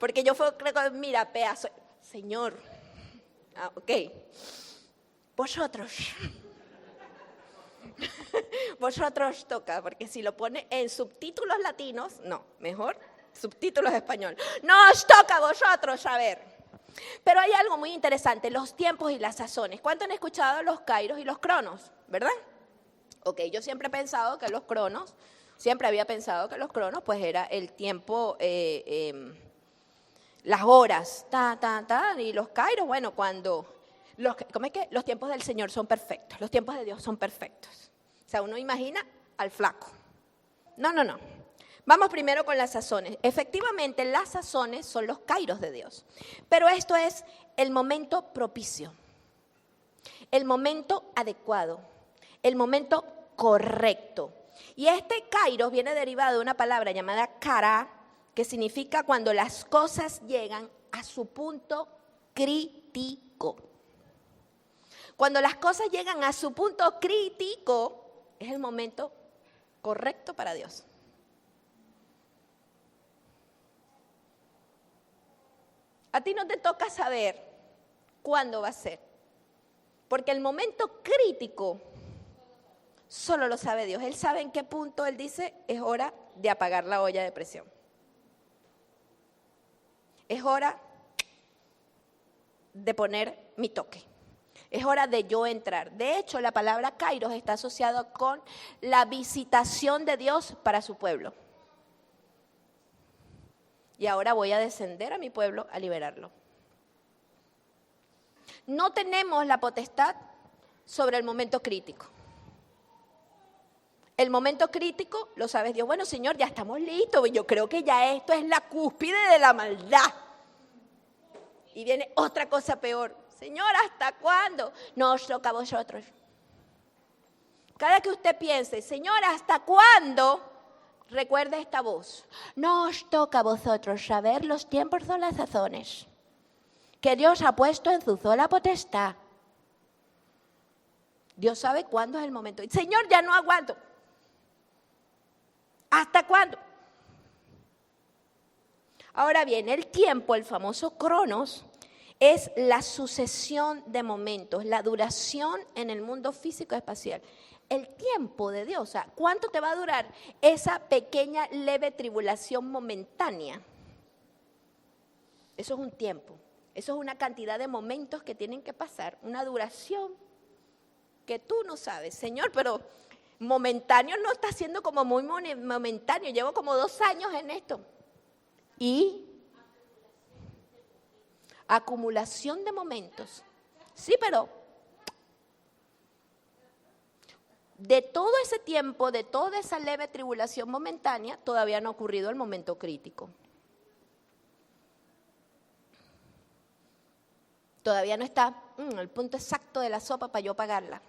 Porque yo creo que, mira, pedazo, Señor, ok, vosotros toca, porque si lo pone en subtítulos latinos, no, mejor subtítulos español. No os toca a vosotros saber. Pero hay algo muy interesante, los tiempos y las sazones. ¿Cuánto han escuchado los kairos y los cronos? ¿Verdad? Ok, yo siempre he pensado que los cronos, pues era el tiempo, las horas, y los kairos, bueno, cuando... ¿Cómo es que? Los tiempos del Señor son perfectos, los tiempos de Dios son perfectos. O sea, uno imagina al flaco. No. Vamos primero con las sazones. Efectivamente, las sazones son los kairos de Dios. Pero esto es el momento propicio, el momento adecuado, el momento correcto. Y este kairos viene derivado de una palabra llamada kara, que significa cuando las cosas llegan a su punto crítico. Cuando las cosas llegan a su punto crítico, es el momento correcto para Dios. A ti no te toca saber cuándo va a ser, porque el momento crítico solo lo sabe Dios. Él sabe en qué punto Él dice, es hora de apagar la olla de presión. Es hora de poner mi toque. Es hora de yo entrar. De hecho, la palabra kairos está asociada con la visitación de Dios para su pueblo. Y ahora voy a descender a mi pueblo a liberarlo. No tenemos la potestad sobre el momento crítico. El momento crítico, lo sabes Dios. Bueno, Señor, ya estamos listos. Yo creo que ya esto es la cúspide de la maldad. Y viene otra cosa peor. Señor, ¿hasta cuándo? No os toca a vosotros. Cada que usted piense, Señor, ¿hasta cuándo? Recuerde esta voz. No os toca a vosotros saber los tiempos o las sazones que Dios ha puesto en su sola potestad. Dios sabe cuándo es el momento. Señor, ya no aguanto. ¿Hasta cuándo? Ahora bien, el tiempo, el famoso cronos, es la sucesión de momentos, la duración en el mundo físico espacial. El tiempo de Dios, o sea, ¿cuánto te va a durar esa pequeña leve tribulación momentánea? Eso es un tiempo, eso es una cantidad de momentos que tienen que pasar, una duración que tú no sabes. Señor, pero momentáneo no está siendo como muy momentáneo, llevo como 2 años en esto. Y acumulación de momentos. Sí, pero de todo ese tiempo, de toda esa leve tribulación momentánea, todavía no ha ocurrido el momento crítico. Todavía no está el punto exacto de la sopa para yo pagarla.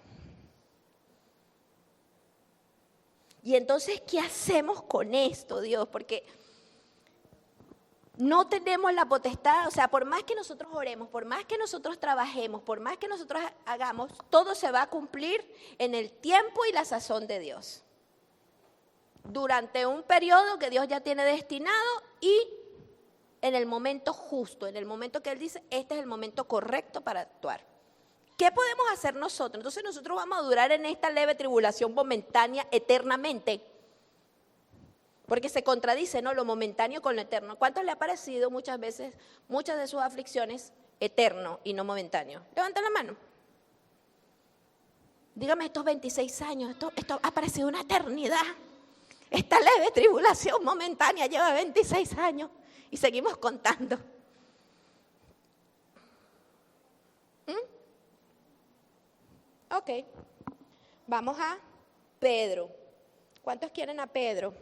Y entonces, ¿qué hacemos con esto, Dios? Porque no tenemos la potestad, o sea, por más que nosotros oremos, por más que nosotros trabajemos, por más que nosotros hagamos, todo se va a cumplir en el tiempo y la sazón de Dios. Durante un periodo que Dios ya tiene destinado y en el momento justo, en el momento que Él dice, este es el momento correcto para actuar. ¿Qué podemos hacer nosotros? Entonces nosotros vamos a durar en esta leve tribulación momentánea eternamente. Porque se contradice, ¿no? Lo momentáneo con lo eterno. ¿Cuántos le ha parecido muchas veces, muchas de sus aflicciones, eterno y no momentáneo? Levanten la mano. Dígame, estos 26 años, esto ha parecido una eternidad. Esta leve tribulación momentánea lleva 26 años y seguimos contando. Ok, vamos a Pedro. ¿Cuántos quieren a Pedro?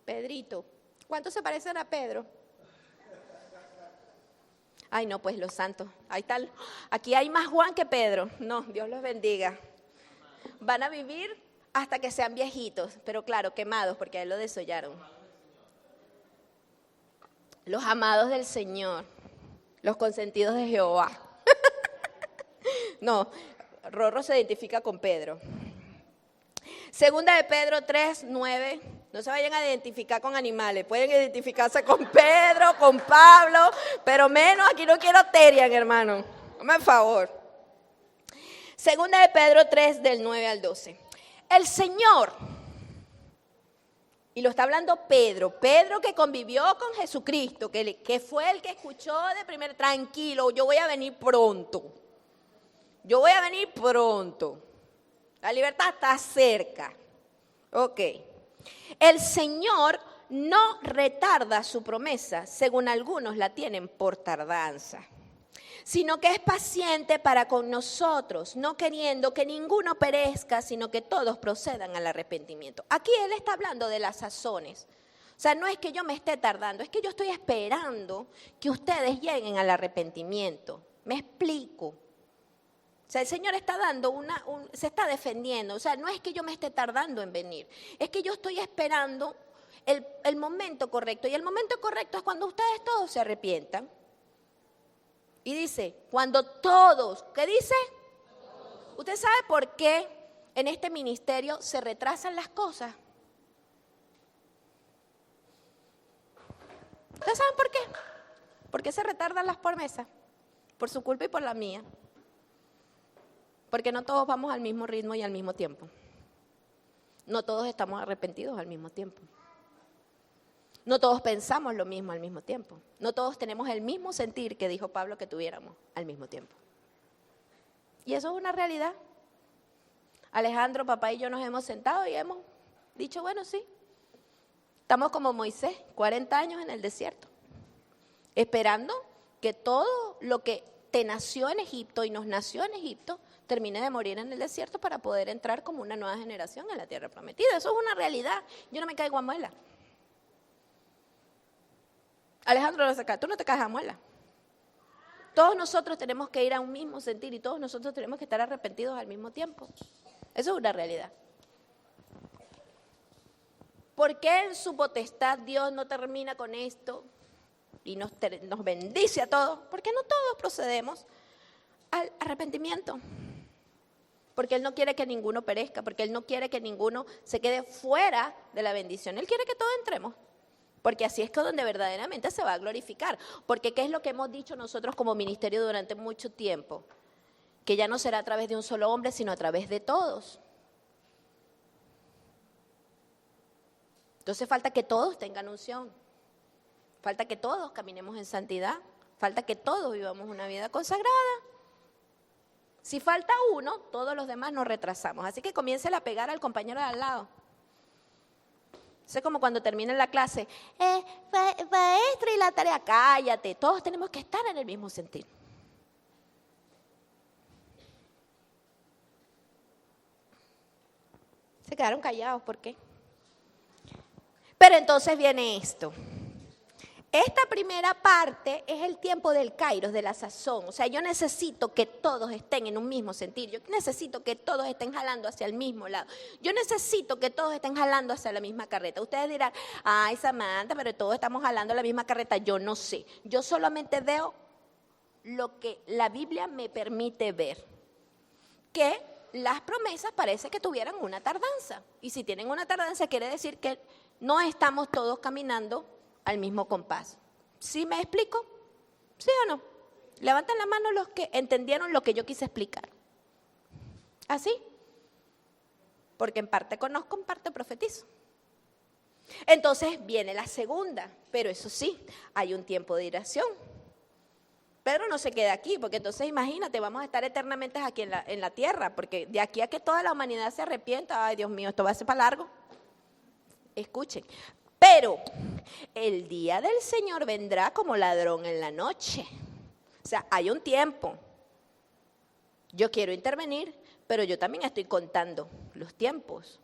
Pedrito. ¿Cuántos se parecen a Pedro? Ay, no, pues los santos. Ahí está. Aquí hay más Juan que Pedro. No, Dios los bendiga. Van a vivir hasta que sean viejitos, pero claro, quemados, porque a él lo desollaron. Los amados del Señor, los consentidos de Jehová. No, Rorro se identifica con Pedro. Segunda de Pedro 3, 9. No se vayan a identificar con animales. Pueden identificarse con Pedro, con Pablo, pero menos, aquí no quiero Terian, hermano. Hazme el favor. Segunda de Pedro 3, del 9 al 12. El Señor, y lo está hablando Pedro que convivió con Jesucristo, que fue el que escuchó de primer, tranquilo, yo voy a venir pronto. Yo voy a venir pronto. La libertad está cerca. Ok. El Señor no retarda su promesa, según algunos la tienen por tardanza, sino que es paciente para con nosotros, no queriendo que ninguno perezca, sino que todos procedan al arrepentimiento. Aquí Él está hablando de las sazones. O sea, no es que yo me esté tardando, es que yo estoy esperando que ustedes lleguen al arrepentimiento. Me explico. O sea, el Señor está dando se está defendiendo. O sea, no es que yo me esté tardando en venir, es que yo estoy esperando el momento correcto. Y el momento correcto es cuando ustedes todos se arrepientan. Y dice, cuando todos, ¿qué dice? Todos. ¿Usted sabe por qué en este ministerio se retrasan las cosas? ¿Ustedes saben por qué? ¿Por qué se retardan las promesas? Por su culpa y por la mía. Porque no todos vamos al mismo ritmo y al mismo tiempo. No todos estamos arrepentidos al mismo tiempo. No todos pensamos lo mismo al mismo tiempo. No todos tenemos el mismo sentir que dijo Pablo que tuviéramos al mismo tiempo. Y eso es una realidad. Alejandro, papá y yo nos hemos sentado y hemos dicho, bueno, sí. Estamos como Moisés, 40 años en el desierto, esperando que todo lo que te nació en Egipto y nos nació en Egipto, termine de morir en el desierto para poder entrar como una nueva generación en la tierra prometida. Eso es una realidad. Yo no me caigo a muela. Alejandro Rosaca, tú no te caes a muela. Todos nosotros tenemos que ir a un mismo sentir y todos nosotros tenemos que estar arrepentidos al mismo tiempo. Eso es una realidad. ¿Por qué en su potestad Dios no termina con esto y nos bendice a todos? Porque no todos procedemos al arrepentimiento. Porque Él no quiere que ninguno perezca, porque Él no quiere que ninguno se quede fuera de la bendición. Él quiere que todos entremos, porque así es que donde verdaderamente se va a glorificar. Porque ¿qué es lo que hemos dicho nosotros como ministerio durante mucho tiempo? Que ya no será a través de un solo hombre, sino a través de todos. Entonces falta que todos tengan unción, falta que todos caminemos en santidad, falta que todos vivamos una vida consagrada. Si falta uno, todos los demás nos retrasamos. Así que comiencen a pegar al compañero de al lado. Es como cuando termina la clase, maestra y la tarea, cállate, todos tenemos que estar en el mismo sentir. Se quedaron callados, ¿por qué? Pero entonces viene esto. Esta primera parte es el tiempo del kairos, de la sazón. O sea, yo necesito que todos estén en un mismo sentir. Yo necesito que todos estén jalando hacia el mismo lado. Yo necesito que todos estén jalando hacia la misma carreta. Ustedes dirán, ay, Samantha, pero todos estamos jalando la misma carreta. Yo no sé. Yo solamente veo lo que la Biblia me permite ver. Que las promesas parece que tuvieran una tardanza. Y si tienen una tardanza, quiere decir que no estamos todos caminando al mismo compás. ¿Sí me explico? ¿Sí o no? Levanten la mano los que entendieron lo que yo quise explicar. ¿Así? Porque en parte conozco, en parte profetizo. Entonces viene la segunda, pero eso sí, hay un tiempo de iración. Pedro no se queda aquí, porque entonces imagínate, vamos a estar eternamente aquí en la tierra, porque de aquí a que toda la humanidad se arrepienta, ay Dios mío, esto va a ser para largo. Escuchen, pero el día del Señor vendrá como ladrón en la noche. O sea, hay un tiempo. Yo quiero intervenir, pero yo también estoy contando los tiempos.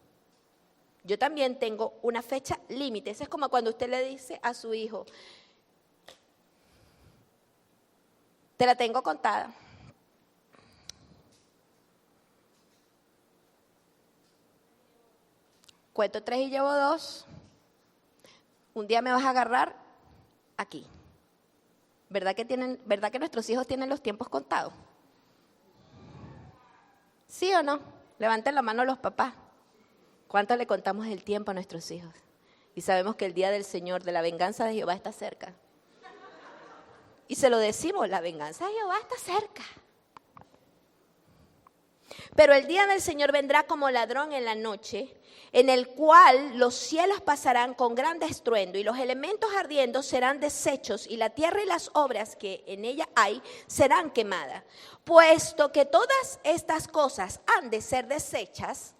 Yo también tengo una fecha límite. Eso es como cuando usted le dice a su hijo, te la tengo contada. Cuento 3 y llevo 2. Un día me vas a agarrar aquí. ¿Verdad que nuestros hijos tienen los tiempos contados? ¿Sí o no? Levanten la mano los papás. ¿Cuánto le contamos el tiempo a nuestros hijos? Y sabemos que el día del Señor, de la venganza de Jehová está cerca. Y se lo decimos, la venganza de Jehová está cerca. Pero el día del Señor vendrá como ladrón en la noche, en el cual los cielos pasarán con gran estruendo y los elementos ardiendo serán deshechos y la tierra y las obras que en ella hay serán quemadas. Puesto que todas estas cosas han de ser deshechas,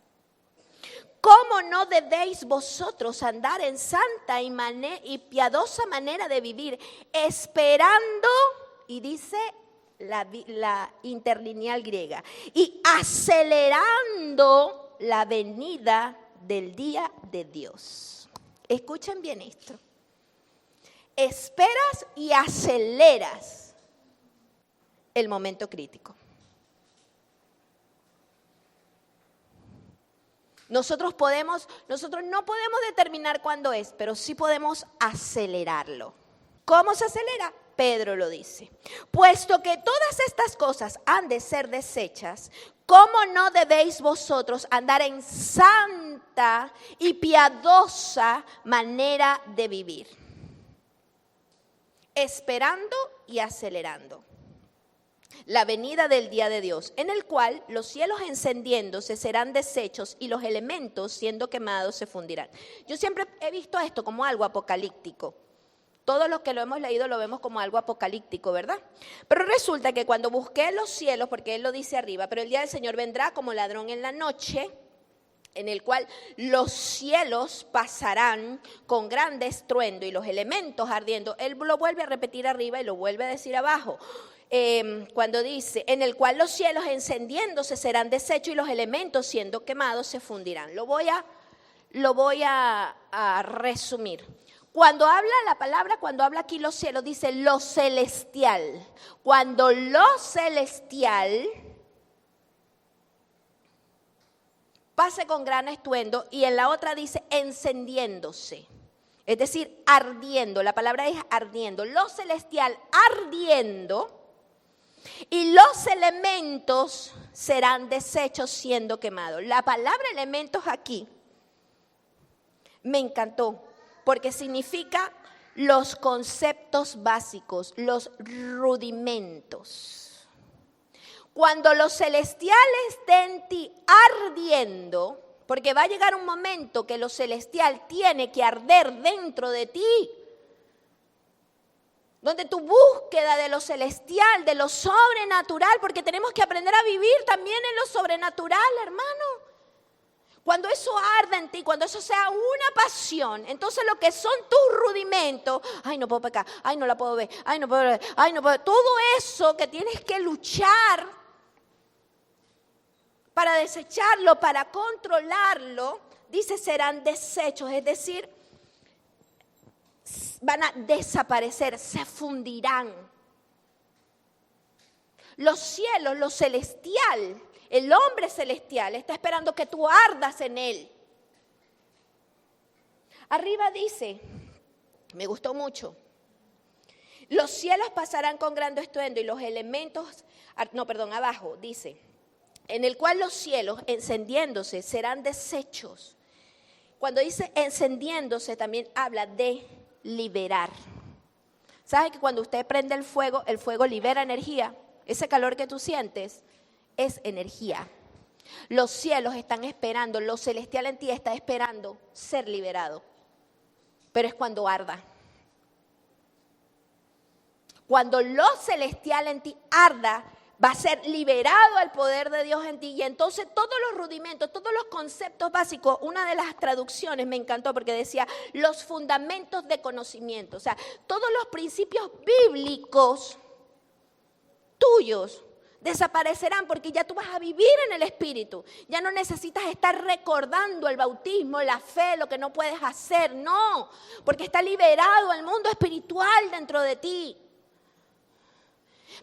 ¿cómo no debéis vosotros andar en santa y piadosa manera de vivir, esperando, y dice la interlineal griega, y acelerando la venida del día de Dios? Escuchen bien esto. Esperas y aceleras el momento crítico. Nosotros no podemos determinar cuándo es, pero sí podemos acelerarlo. ¿Cómo se acelera? Pedro lo dice. Puesto que todas estas cosas han de ser deshechas, ¿cómo no debéis vosotros andar en santa y piadosa manera de vivir? Esperando y acelerando la venida del día de Dios, en el cual los cielos encendiéndose serán deshechos y los elementos siendo quemados se fundirán. Yo siempre he visto esto como algo apocalíptico. Todos los que lo hemos leído lo vemos como algo apocalíptico, ¿verdad? Pero resulta que cuando busqué los cielos, porque Él lo dice arriba, pero el día del Señor vendrá como ladrón en la noche, en el cual los cielos pasarán con grande estruendo y los elementos ardiendo. Él lo vuelve a repetir arriba y lo vuelve a decir abajo. Cuando dice, en el cual los cielos encendiéndose serán deshechos y los elementos siendo quemados se fundirán. Lo voy a resumir. Cuando habla la palabra, cuando habla aquí los cielos, dice lo celestial. Cuando lo celestial pase con gran estruendo, y en la otra dice encendiéndose, es decir, ardiendo. La palabra es ardiendo. Lo celestial ardiendo y los elementos serán deshechos siendo quemados. La palabra elementos aquí me encantó porque significa los conceptos básicos, los rudimentos. Cuando lo celestial esté en ti ardiendo, porque va a llegar un momento que lo celestial tiene que arder dentro de ti, donde tu búsqueda de lo celestial, de lo sobrenatural, porque tenemos que aprender a vivir también en lo sobrenatural, hermano. Cuando eso arda en ti, cuando eso sea una pasión, entonces lo que son tus rudimentos, ay, no puedo pecar, ay, no la puedo ver, ay, no puedo ver, ay, no puedo ver, todo eso que tienes que luchar para desecharlo, para controlarlo, dice serán deshechos, es decir, van a desaparecer, se fundirán. Los cielos, lo celestial, el hombre celestial está esperando que tú ardas en él. Arriba dice, me gustó mucho, los cielos pasarán con gran estruendo y los elementos, abajo dice, en el cual los cielos encendiéndose serán deshechos. Cuando dice encendiéndose también habla de liberar. ¿Sabes que cuando usted prende el fuego libera energía? Ese calor que tú sientes es energía. Los cielos están esperando, lo celestial en ti está esperando ser liberado. Pero es cuando arda. Cuando lo celestial en ti arda, va a ser liberado el poder de Dios en ti. Y entonces todos los rudimentos, todos los conceptos básicos, una de las traducciones me encantó porque decía los fundamentos de conocimiento. O sea, todos los principios bíblicos tuyos desaparecerán porque ya tú vas a vivir en el Espíritu. Ya no necesitas estar recordando el bautismo, la fe, lo que no puedes hacer. No, porque está liberado el mundo espiritual dentro de ti.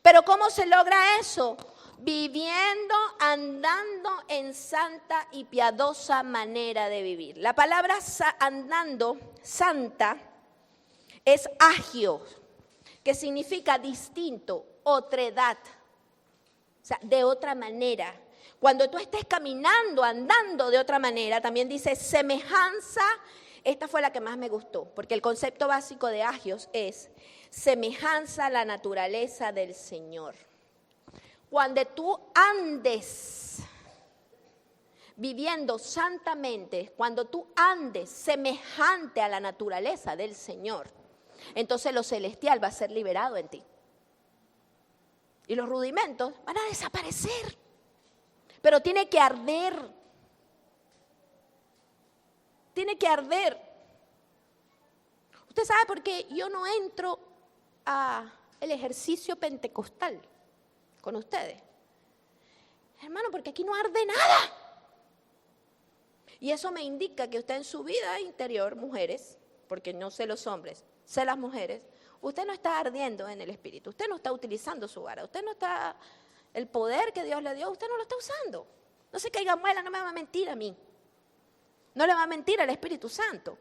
Pero ¿cómo se logra eso? Viviendo, andando en santa y piadosa manera de vivir. La palabra andando, santa, es agio, que significa distinto, otredad, o sea, de otra manera. Cuando tú estés caminando, andando de otra manera, también dice semejanza. Esta fue la que más me gustó, porque el concepto básico de agios es semejanza a la naturaleza del Señor. Cuando tú andes viviendo santamente, cuando tú andes semejante a la naturaleza del Señor, entonces lo celestial va a ser liberado en ti. Y los rudimentos van a desaparecer. Pero tiene que arder. Tiene que arder. Usted sabe por qué yo no entro al ejercicio pentecostal con ustedes. Hermano, porque aquí no arde nada. Y eso me indica que usted en su vida interior, mujeres, porque no sé los hombres, sé las mujeres, usted no está ardiendo en el espíritu, usted no está utilizando su vara, usted no está, el poder que Dios le dio, usted no lo está usando. No se caiga muela, no me va a mentir a mí. No le va a mentir al Espíritu Santo.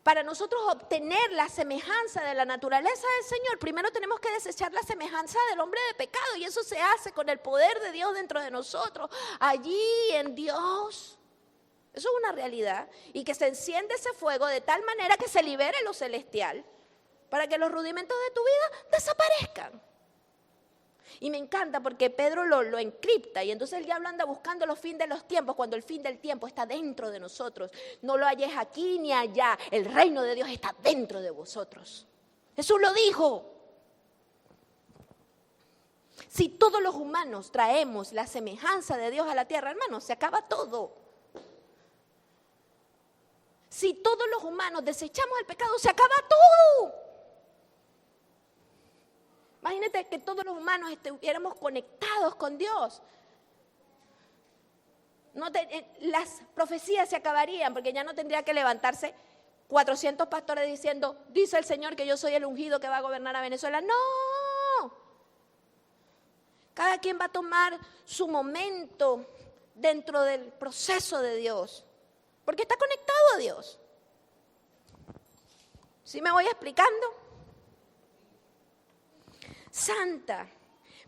Para nosotros obtener la semejanza de la naturaleza del Señor, primero tenemos que desechar la semejanza del hombre de pecado. Y eso se hace con el poder de Dios dentro de nosotros, allí en Dios. Eso es una realidad. Y que se enciende ese fuego de tal manera que se libere lo celestial para que los rudimentos de tu vida desaparezcan. Y me encanta porque Pedro lo encripta y entonces el diablo anda buscando los fines de los tiempos cuando el fin del tiempo está dentro de nosotros. No lo halles aquí ni allá, el reino de Dios está dentro de vosotros. Jesús lo dijo. Si todos los humanos traemos la semejanza de Dios a la tierra, hermanos, se acaba todo. Si todos los humanos desechamos el pecado, se acaba todo. Imagínate que todos los humanos estuviéramos conectados con Dios. Las profecías se acabarían porque ya no tendría que levantarse 400 pastores diciendo, dice el Señor que yo soy el ungido que va a gobernar a Venezuela. ¡No! Cada quien va a tomar su momento dentro del proceso de Dios, porque está conectado a Dios. ¿Sí me voy explicando? Santa,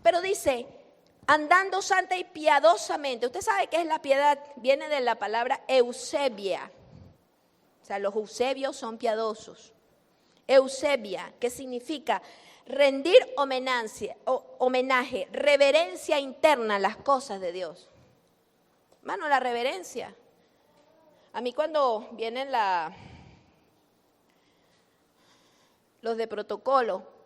pero dice, andando santa y piadosamente. Usted sabe qué es la piedad, viene de la palabra eusebia. O sea, los eusebios son piadosos. Eusebia, que significa rendir homenaje, reverencia interna a las cosas de Dios. Hermano, la reverencia. A mí cuando vienen los de protocolo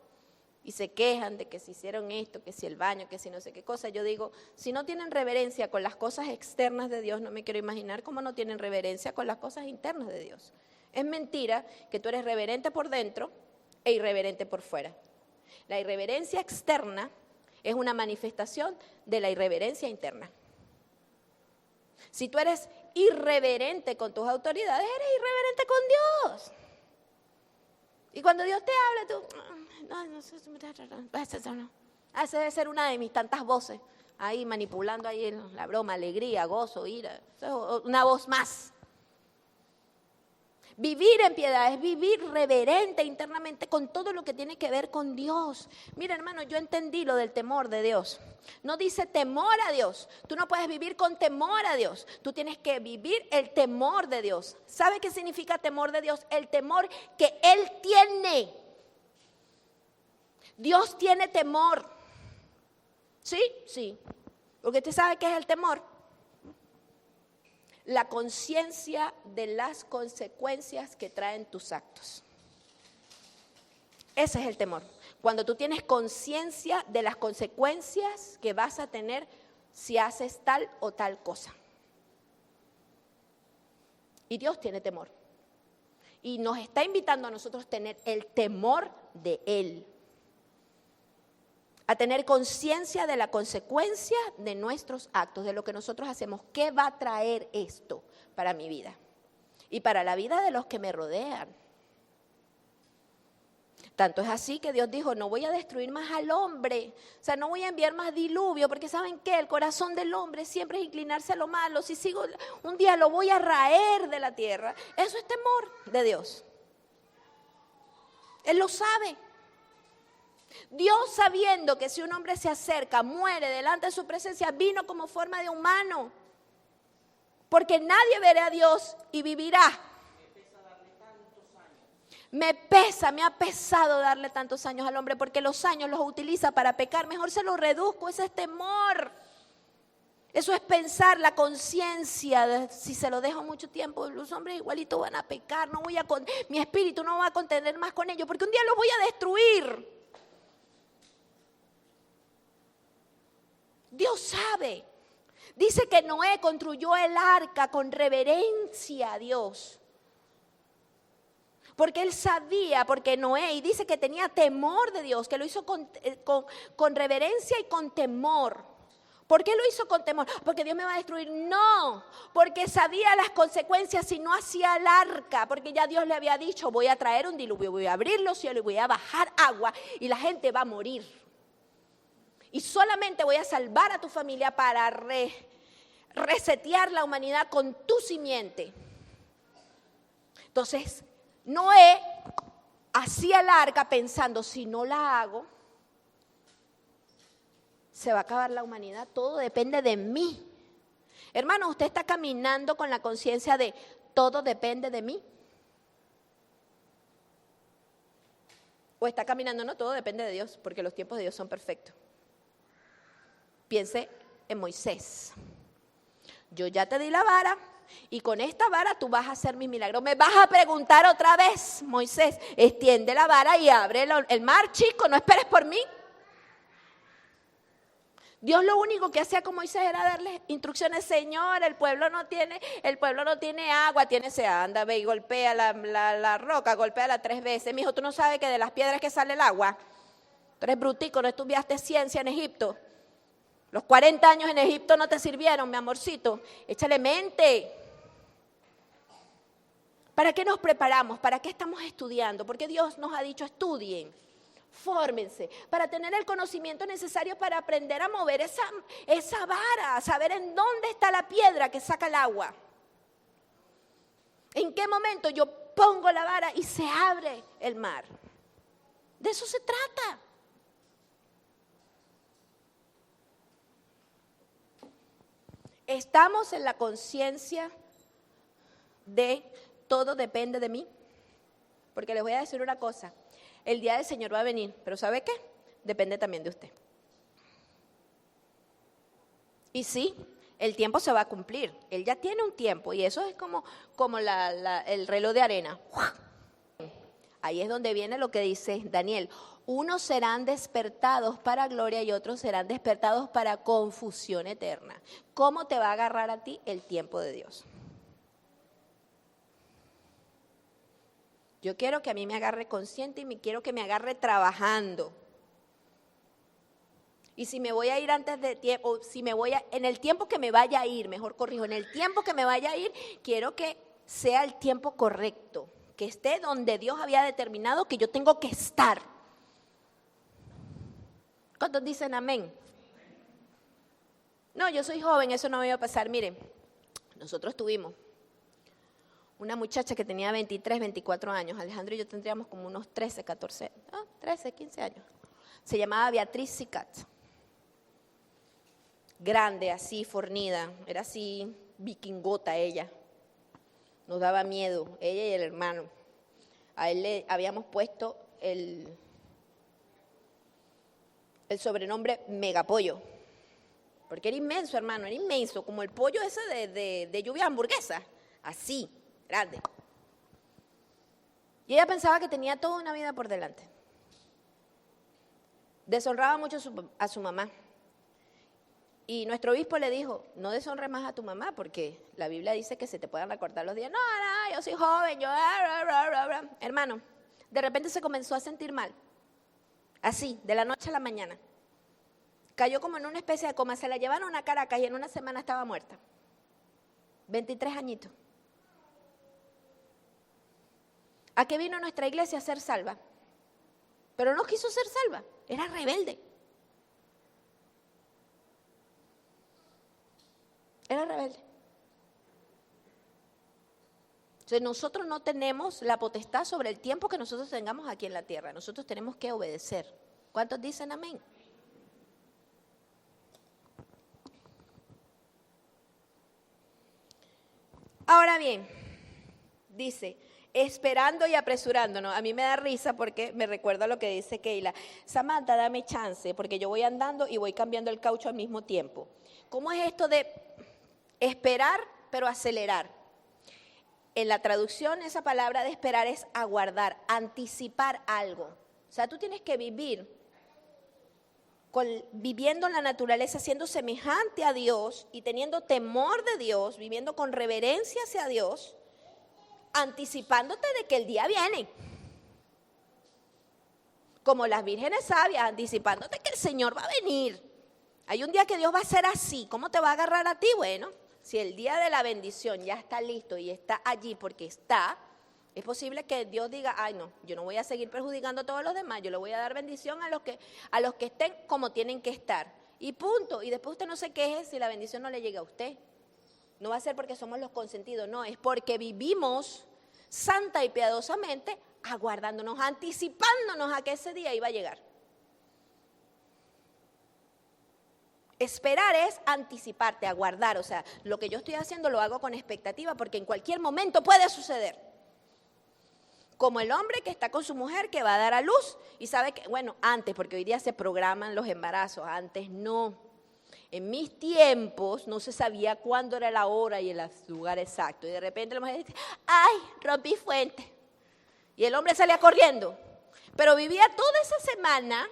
y se quejan de que si hicieron esto, que si el baño, que si no sé qué cosa, yo digo, si no tienen reverencia con las cosas externas de Dios, no me quiero imaginar cómo no tienen reverencia con las cosas internas de Dios. Es mentira que tú eres reverente por dentro e irreverente por fuera. La irreverencia externa es una manifestación de la irreverencia interna. Si tú eres irreverente con tus autoridades, eres irreverente con Dios. Y cuando Dios te habla, tú, esa debe ser una de mis tantas voces, ahí manipulando ahí la broma, alegría, gozo, ira, una voz más. Vivir en piedad es vivir reverente internamente con todo lo que tiene que ver con Dios. Mira, hermano, yo entendí lo del temor de Dios. No dice temor a Dios. Tú no puedes vivir con temor a Dios. Tú tienes que vivir el temor de Dios. ¿Sabe qué significa temor de Dios? El temor que Él tiene. Dios tiene temor. ¿Sí? Sí. Porque usted sabe qué es el temor. La conciencia de las consecuencias que traen tus actos. Ese es el temor. Cuando tú tienes conciencia de las consecuencias que vas a tener si haces tal o tal cosa. Y Dios tiene temor. Y nos está invitando a nosotros a tener el temor de Él. A tener conciencia de la consecuencia de nuestros actos, de lo que nosotros hacemos. ¿Qué va a traer esto para mi vida? Y para la vida de los que me rodean. Tanto es así que Dios dijo, no voy a destruir más al hombre. O sea, no voy a enviar más diluvio, porque ¿saben qué? El corazón del hombre siempre es inclinarse a lo malo. Si sigo, un día lo voy a raer de la tierra. Eso es temor de Dios. Él lo sabe. Dios, sabiendo que si un hombre se acerca, muere delante de su presencia, vino como forma de humano. Porque nadie verá a Dios y vivirá. Me ha pesado darle tantos años al hombre, porque los años los utiliza para pecar. Mejor se los reduzco, ese es temor. Eso es pensar la conciencia. Si se lo dejo mucho tiempo, los hombres igualitos van a pecar. Mi espíritu no va a contender más con ellos, porque un día los voy a destruir. Dios sabe. Dice que Noé construyó el arca con reverencia a Dios. Porque él sabía, porque Noé, y dice que tenía temor de Dios, que lo hizo con reverencia y con temor. ¿Por qué lo hizo con temor? Porque Dios me va a destruir. No, porque sabía las consecuencias si no hacía el arca, porque ya Dios le había dicho, voy a traer un diluvio, voy a abrir los cielos y voy a bajar agua y la gente va a morir. Y solamente voy a salvar a tu familia para resetear la humanidad con tu simiente. Entonces, Noé hacía el arca pensando, si no la hago, se va a acabar la humanidad, todo depende de mí. Hermano, usted está caminando con la conciencia de, todo depende de mí. O está caminando, no, todo depende de Dios, porque los tiempos de Dios son perfectos. Piense en Moisés. Yo ya te di la vara y con esta vara tú vas a hacer mis milagros. Me vas a preguntar otra vez, Moisés, extiende la vara y abre el mar, chico, no esperes por mí. Dios lo único que hacía con Moisés era darle instrucciones. Señor, el pueblo no tiene agua, tiene sed. Anda, ve y golpea la roca, golpéala 3 veces. Mijo, ¿tú no sabes que de las piedras que sale el agua? Tú eres brutico, no estudiaste ciencia en Egipto. Los 40 años en Egipto no te sirvieron, mi amorcito. Échale mente. ¿Para qué nos preparamos? ¿Para qué estamos estudiando? Porque Dios nos ha dicho estudien. Fórmense para tener el conocimiento necesario para aprender a mover esa vara, a saber en dónde está la piedra que saca el agua. ¿En qué momento yo pongo la vara y se abre el mar? De eso se trata. Estamos en la conciencia de todo depende de mí. Porque les voy a decir una cosa. El día del Señor va a venir, pero ¿sabe qué? Depende también de usted. Y sí, el tiempo se va a cumplir. Él ya tiene un tiempo y eso es como el reloj de arena. Ahí es donde viene lo que dice Daniel. Unos serán despertados para gloria y otros serán despertados para confusión eterna. ¿Cómo te va a agarrar a ti el tiempo de Dios? Yo quiero que a mí me agarre consciente y quiero que me agarre trabajando. Y si me voy a ir antes de tiempo, en el tiempo que me vaya a ir, mejor corrijo, en el tiempo que me vaya a ir, quiero que sea el tiempo correcto, que esté donde Dios había determinado que yo tengo que estar. ¿Cuántos dicen amén? No, yo soy joven, eso no me va a pasar. Miren, nosotros tuvimos una muchacha que tenía 23, 24 años. Alejandro y yo tendríamos como unos 13, 15 años. Se llamaba Beatriz Sicat. Grande, así, fornida. Era así, vikingota ella. Nos daba miedo, ella y el hermano. A él le habíamos puesto el sobrenombre Megapollo. Porque era inmenso, hermano, era inmenso. Como el pollo ese de lluvia hamburguesa. Así. Grande. Y ella pensaba que tenía toda una vida por delante. Deshonraba mucho a su mamá. Y nuestro obispo le dijo, no deshonres más a tu mamá porque la Biblia dice que se te pueden recortar los días. No, yo soy joven, Hermano, de repente se comenzó a sentir mal. Así, de la noche a la mañana. Cayó como en una especie de coma. Se la llevaron a Caracas y en una semana estaba muerta. 23 añitos. ¿A qué vino nuestra iglesia? A ser salva. Pero no quiso ser salva, era rebelde. Era rebelde. Entonces nosotros no tenemos la potestad sobre el tiempo que nosotros tengamos aquí en la tierra. Nosotros tenemos que obedecer. ¿Cuántos dicen amén? Ahora bien, dice, esperando y apresurándonos. A mí me da risa porque me recuerda lo que dice Keila. Samantha, dame chance porque yo voy andando y voy cambiando el caucho al mismo tiempo. ¿Cómo es esto de esperar pero acelerar? En la traducción esa palabra de esperar es aguardar, anticipar algo. O sea, tú tienes que vivir viviendo en la naturaleza, siendo semejante a Dios y teniendo temor de Dios, viviendo con reverencia hacia Dios, anticipándote de que el día viene. Como las vírgenes sabias, anticipándote que el Señor va a venir. Hay un día que Dios va a ser así. ¿Cómo te va a agarrar a ti? Bueno, si el día de la bendición ya está listo y está allí porque está, es posible que Dios diga, ay no, yo no voy a seguir perjudicando a todos los demás, yo le voy a dar bendición a los que estén como tienen que estar. Y punto. Y después usted no se queje si la bendición no le llega a usted. No va a ser porque somos los consentidos, no, es porque vivimos santa y piadosamente, aguardándonos, anticipándonos a que ese día iba a llegar. Esperar es anticiparte, aguardar, o sea, lo que yo estoy haciendo lo hago con expectativa porque en cualquier momento puede suceder. Como el hombre que está con su mujer que va a dar a luz y sabe que, bueno, antes, porque hoy día se programan los embarazos, antes no. En mis tiempos no se sabía cuándo era la hora y el lugar exacto. Y de repente la mujer dice, ay, rompí fuente. Y el hombre salía corriendo. Pero vivía toda esa semana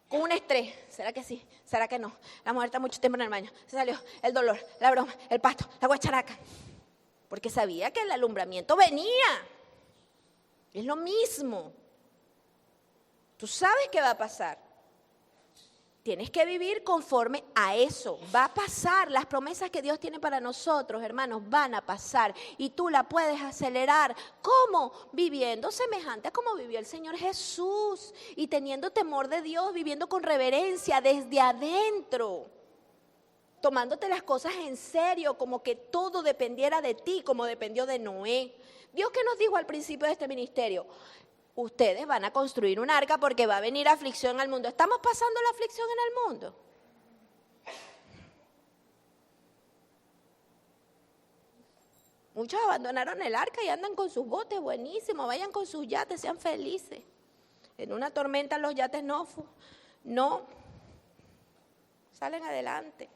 con un estrés. ¿Será que sí? ¿Será que no? La mujer está mucho tiempo en el baño. Se salió el dolor, la broma, el pasto, la guacharaca. Porque sabía que el alumbramiento venía. Es lo mismo. Tú sabes qué va a pasar. Tienes que vivir conforme a eso. Va a pasar. Las promesas que Dios tiene para nosotros, hermanos, van a pasar. Y tú la puedes acelerar. ¿Cómo? Viviendo semejante a como vivió el Señor Jesús. Y teniendo temor de Dios, viviendo con reverencia desde adentro. Tomándote las cosas en serio, como que todo dependiera de ti, como dependió de Noé. Dios, ¿qué nos dijo al principio de este ministerio? Ustedes van a construir un arca porque va a venir aflicción al mundo. ¿Estamos pasando la aflicción en el mundo? Muchos abandonaron el arca y andan con sus botes, buenísimo, vayan con sus yates, sean felices. En una tormenta los yates no salen adelante.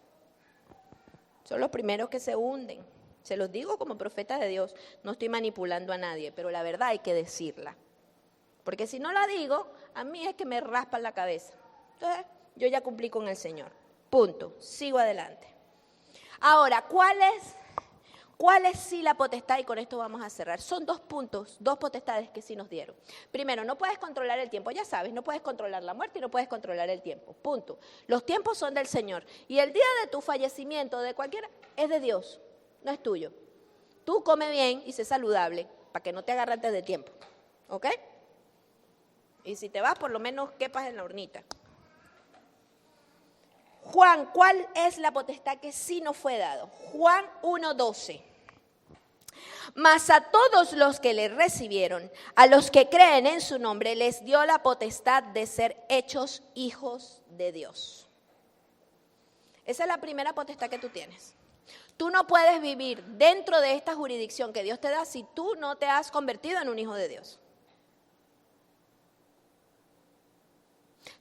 Son los primeros que se hunden. Se los digo como profeta de Dios, no estoy manipulando a nadie, pero la verdad hay que decirla. Porque si no la digo, a mí es que me raspan la cabeza. Entonces, yo ya cumplí con el Señor. Punto. Sigo adelante. Ahora, ¿cuál es sí la potestad? Y con esto vamos a cerrar. Son 2 puntos, 2 potestades que sí nos dieron. Primero, no puedes controlar el tiempo. Ya sabes, no puedes controlar la muerte y no puedes controlar el tiempo. Punto. Los tiempos son del Señor. Y el día de tu fallecimiento, de cualquiera, es de Dios. No es tuyo. Tú come bien y sé saludable para que no te agarre antes de tiempo. ¿Ok? Y si te vas, por lo menos quepas en la hornita. Juan, ¿cuál es la potestad que sí nos fue dado? Juan 1:12. Mas a todos los que le recibieron, a los que creen en su nombre, les dio la potestad de ser hechos hijos de Dios. Esa es la primera potestad que tú tienes. Tú no puedes vivir dentro de esta jurisdicción que Dios te da si tú no te has convertido en un hijo de Dios.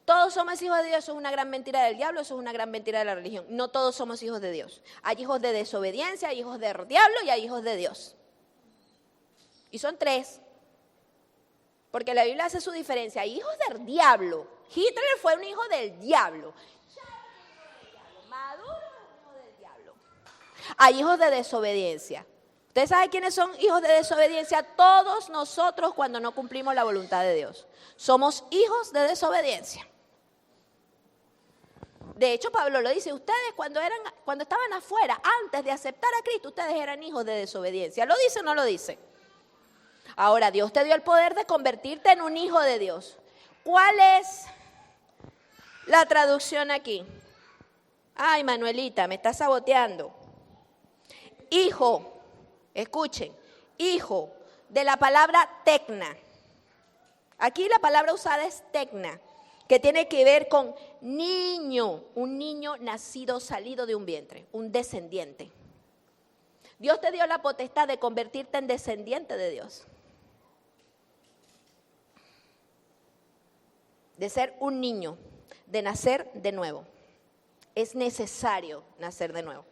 Todos somos hijos de Dios, eso es una gran mentira del diablo, eso es una gran mentira de la religión. No todos somos hijos de Dios. Hay hijos de desobediencia, hay hijos del diablo y hay hijos de Dios. Y son 3. Porque la Biblia hace su diferencia. Hay hijos del diablo. Hitler fue un hijo del diablo. Maduro es un hijo del diablo. Hay hijos de desobediencia. ¿Ustedes saben quiénes son hijos de desobediencia? Todos nosotros cuando no cumplimos la voluntad de Dios. Somos hijos de desobediencia. De hecho, Pablo lo dice, ustedes cuando estaban afuera, antes de aceptar a Cristo, ustedes eran hijos de desobediencia. ¿Lo dice o no lo dice? Ahora, Dios te dio el poder de convertirte en un hijo de Dios. ¿Cuál es la traducción aquí? Ay, Manuelita, me estás saboteando. Hijo, escuchen, hijo, de la palabra tecna. Aquí la palabra usada es tecna, que tiene que ver con niño, un niño nacido, salido de un vientre, un descendiente. Dios te dio la potestad de convertirte en descendiente de Dios. De ser un niño, de nacer de nuevo. Es necesario nacer de nuevo.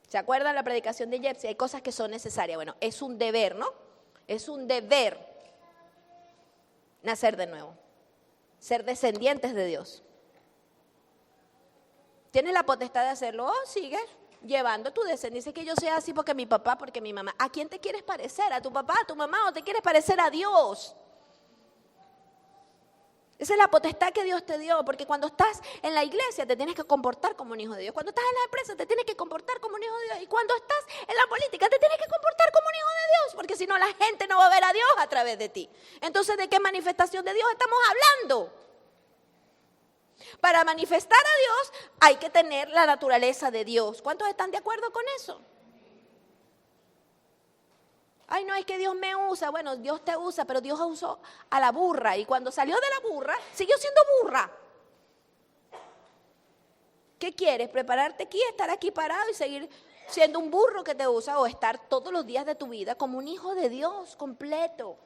¿Se acuerdan la predicación de Jepsi? Hay cosas que son necesarias. Bueno, es un deber, ¿no? Es un deber nacer de nuevo. Ser descendientes de Dios. ¿Tienes la potestad de hacerlo? Oh, sigues llevando tu descendencia. Que yo sea así porque mi papá, porque mi mamá. ¿A quién te quieres parecer? ¿A tu papá, a tu mamá o te quieres parecer a Dios? Esa es la potestad que Dios te dio, porque cuando estás en la iglesia te tienes que comportar como un hijo de Dios. Cuando estás en la empresa te tienes que comportar como un hijo de Dios. Y cuando estás en la política te tienes que comportar como un hijo de Dios, porque si no la gente no va a ver a Dios a través de ti. Entonces, ¿de qué manifestación de Dios estamos hablando? Para manifestar a Dios hay que tener la naturaleza de Dios. ¿Cuántos están de acuerdo con eso? Ay, no, es que Dios me usa. Bueno, Dios te usa, pero Dios usó a la burra. Y cuando salió de la burra, siguió siendo burra. ¿Qué quieres? ¿Prepararte aquí, estar aquí parado y seguir siendo un burro que te usa? ¿O estar todos los días de tu vida como un hijo de Dios completo?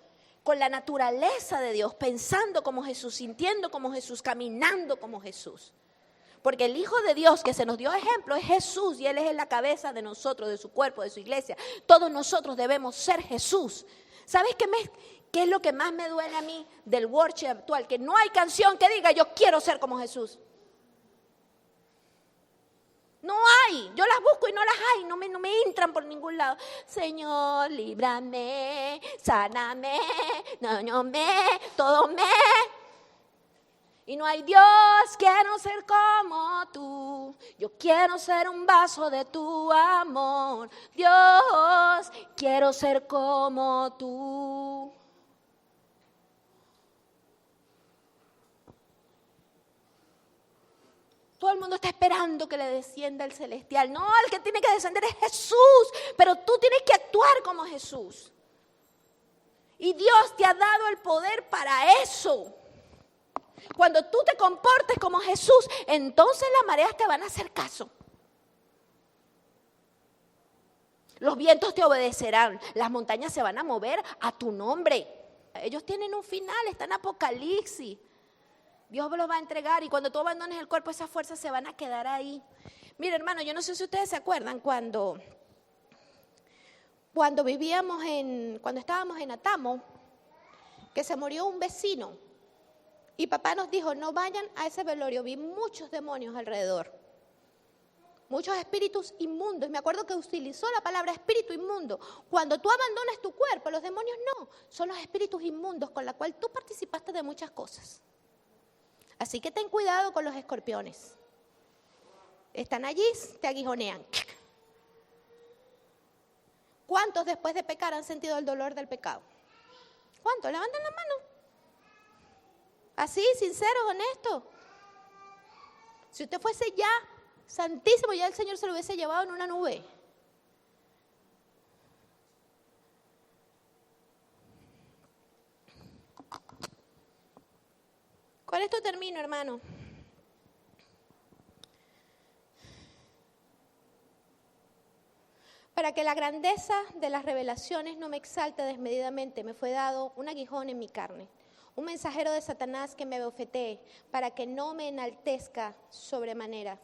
Con la naturaleza de Dios, pensando como Jesús, sintiendo como Jesús, caminando como Jesús. Porque el Hijo de Dios que se nos dio ejemplo es Jesús y Él es la cabeza de nosotros, de su cuerpo, de su iglesia. Todos nosotros debemos ser Jesús. ¿Sabes ¿Qué es lo que más me duele a mí del worship actual? Que no hay canción que diga yo quiero ser como Jesús. No hay, yo las busco y no las hay, no me entran por ningún lado. Señor, líbrame, sáname, todo me. Y no hay Dios, quiero ser como tú. Yo quiero ser un vaso de tu amor. Dios, quiero ser como tú. Todo el mundo está esperando que le descienda el celestial. No, el que tiene que descender es Jesús. Pero tú tienes que actuar como Jesús. Y Dios te ha dado el poder para eso. Cuando tú te comportes como Jesús, entonces las mareas te van a hacer caso. Los vientos te obedecerán. Las montañas se van a mover a tu nombre. Ellos tienen un final, está en Apocalipsis. Dios los va a entregar y cuando tú abandones el cuerpo, esas fuerzas se van a quedar ahí. Mire, hermano, yo no sé si ustedes se acuerdan cuando estábamos en Atamo, que se murió un vecino y papá nos dijo, no vayan a ese velorio, vi muchos demonios alrededor, muchos espíritus inmundos. Y me acuerdo que utilizó la palabra espíritu inmundo. Cuando tú abandonas tu cuerpo, los demonios no, son los espíritus inmundos con los cuales tú participaste de muchas cosas. Así que ten cuidado con los escorpiones. Están allí, te aguijonean. ¿Cuántos después de pecar han sentido el dolor del pecado? ¿Cuántos? Levanten la mano. Así, sinceros, honestos. Si usted fuese ya santísimo, ya el Señor se lo hubiese llevado en una nube. Con esto termino, hermano. Para que la grandeza de las revelaciones no me exalte desmedidamente, me fue dado un aguijón en mi carne, un mensajero de Satanás que me abofetee, para que no me enaltezca sobremanera.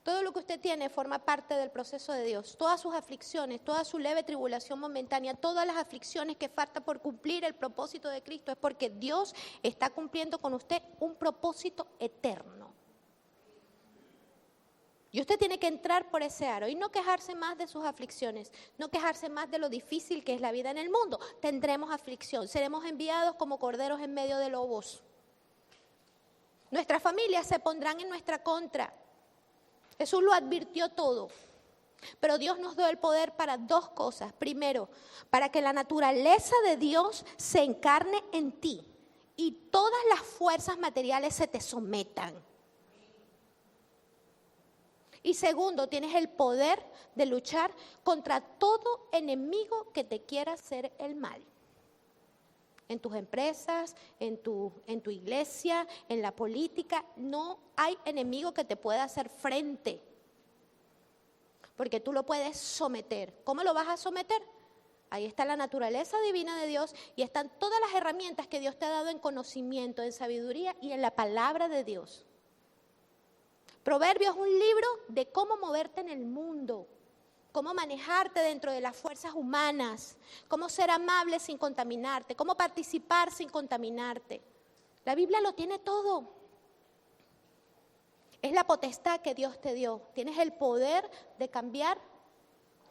Todo lo que usted tiene forma parte del proceso de Dios. Todas sus aflicciones, toda su leve tribulación momentánea, todas las aflicciones que falta por cumplir el propósito de Cristo es porque Dios está cumpliendo con usted un propósito eterno. Y usted tiene que entrar por ese aro y no quejarse más de sus aflicciones, no quejarse más de lo difícil que es la vida en el mundo. Tendremos aflicción, seremos enviados como corderos en medio de lobos. Nuestras familias se pondrán en nuestra contra. Jesús lo advirtió todo, pero Dios nos dio el poder para dos cosas. Primero, para que la naturaleza de Dios se encarne en ti y todas las fuerzas materiales se te sometan. Y segundo, tienes el poder de luchar contra todo enemigo que te quiera hacer el mal. En tus empresas, en tu iglesia, en la política, no hay enemigo que te pueda hacer frente. Porque tú lo puedes someter. ¿Cómo lo vas a someter? Ahí está la naturaleza divina de Dios y están todas las herramientas que Dios te ha dado en conocimiento, en sabiduría y en la palabra de Dios. Proverbios es un libro de cómo moverte en el mundo. Cómo manejarte dentro de las fuerzas humanas, cómo ser amable sin contaminarte, cómo participar sin contaminarte. La Biblia lo tiene todo. Es la potestad que Dios te dio. Tienes el poder de cambiar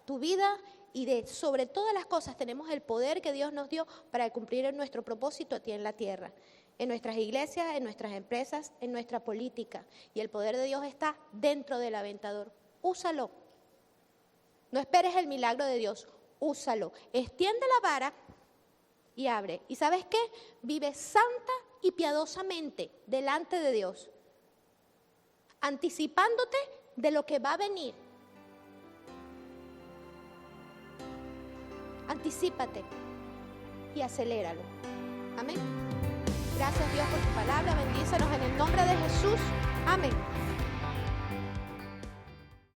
tu vida y sobre todas las cosas tenemos el poder que Dios nos dio para cumplir nuestro propósito aquí en la tierra. En nuestras iglesias, en nuestras empresas, en nuestra política. Y el poder de Dios está dentro del aventador. Úsalo. No esperes el milagro de Dios, úsalo. Extiende la vara y abre. ¿Y sabes qué? Vive santa y piadosamente delante de Dios, anticipándote de lo que va a venir. Anticípate y aceléralo. Amén. Gracias Dios por tu palabra. Bendícenos en el nombre de Jesús. Amén.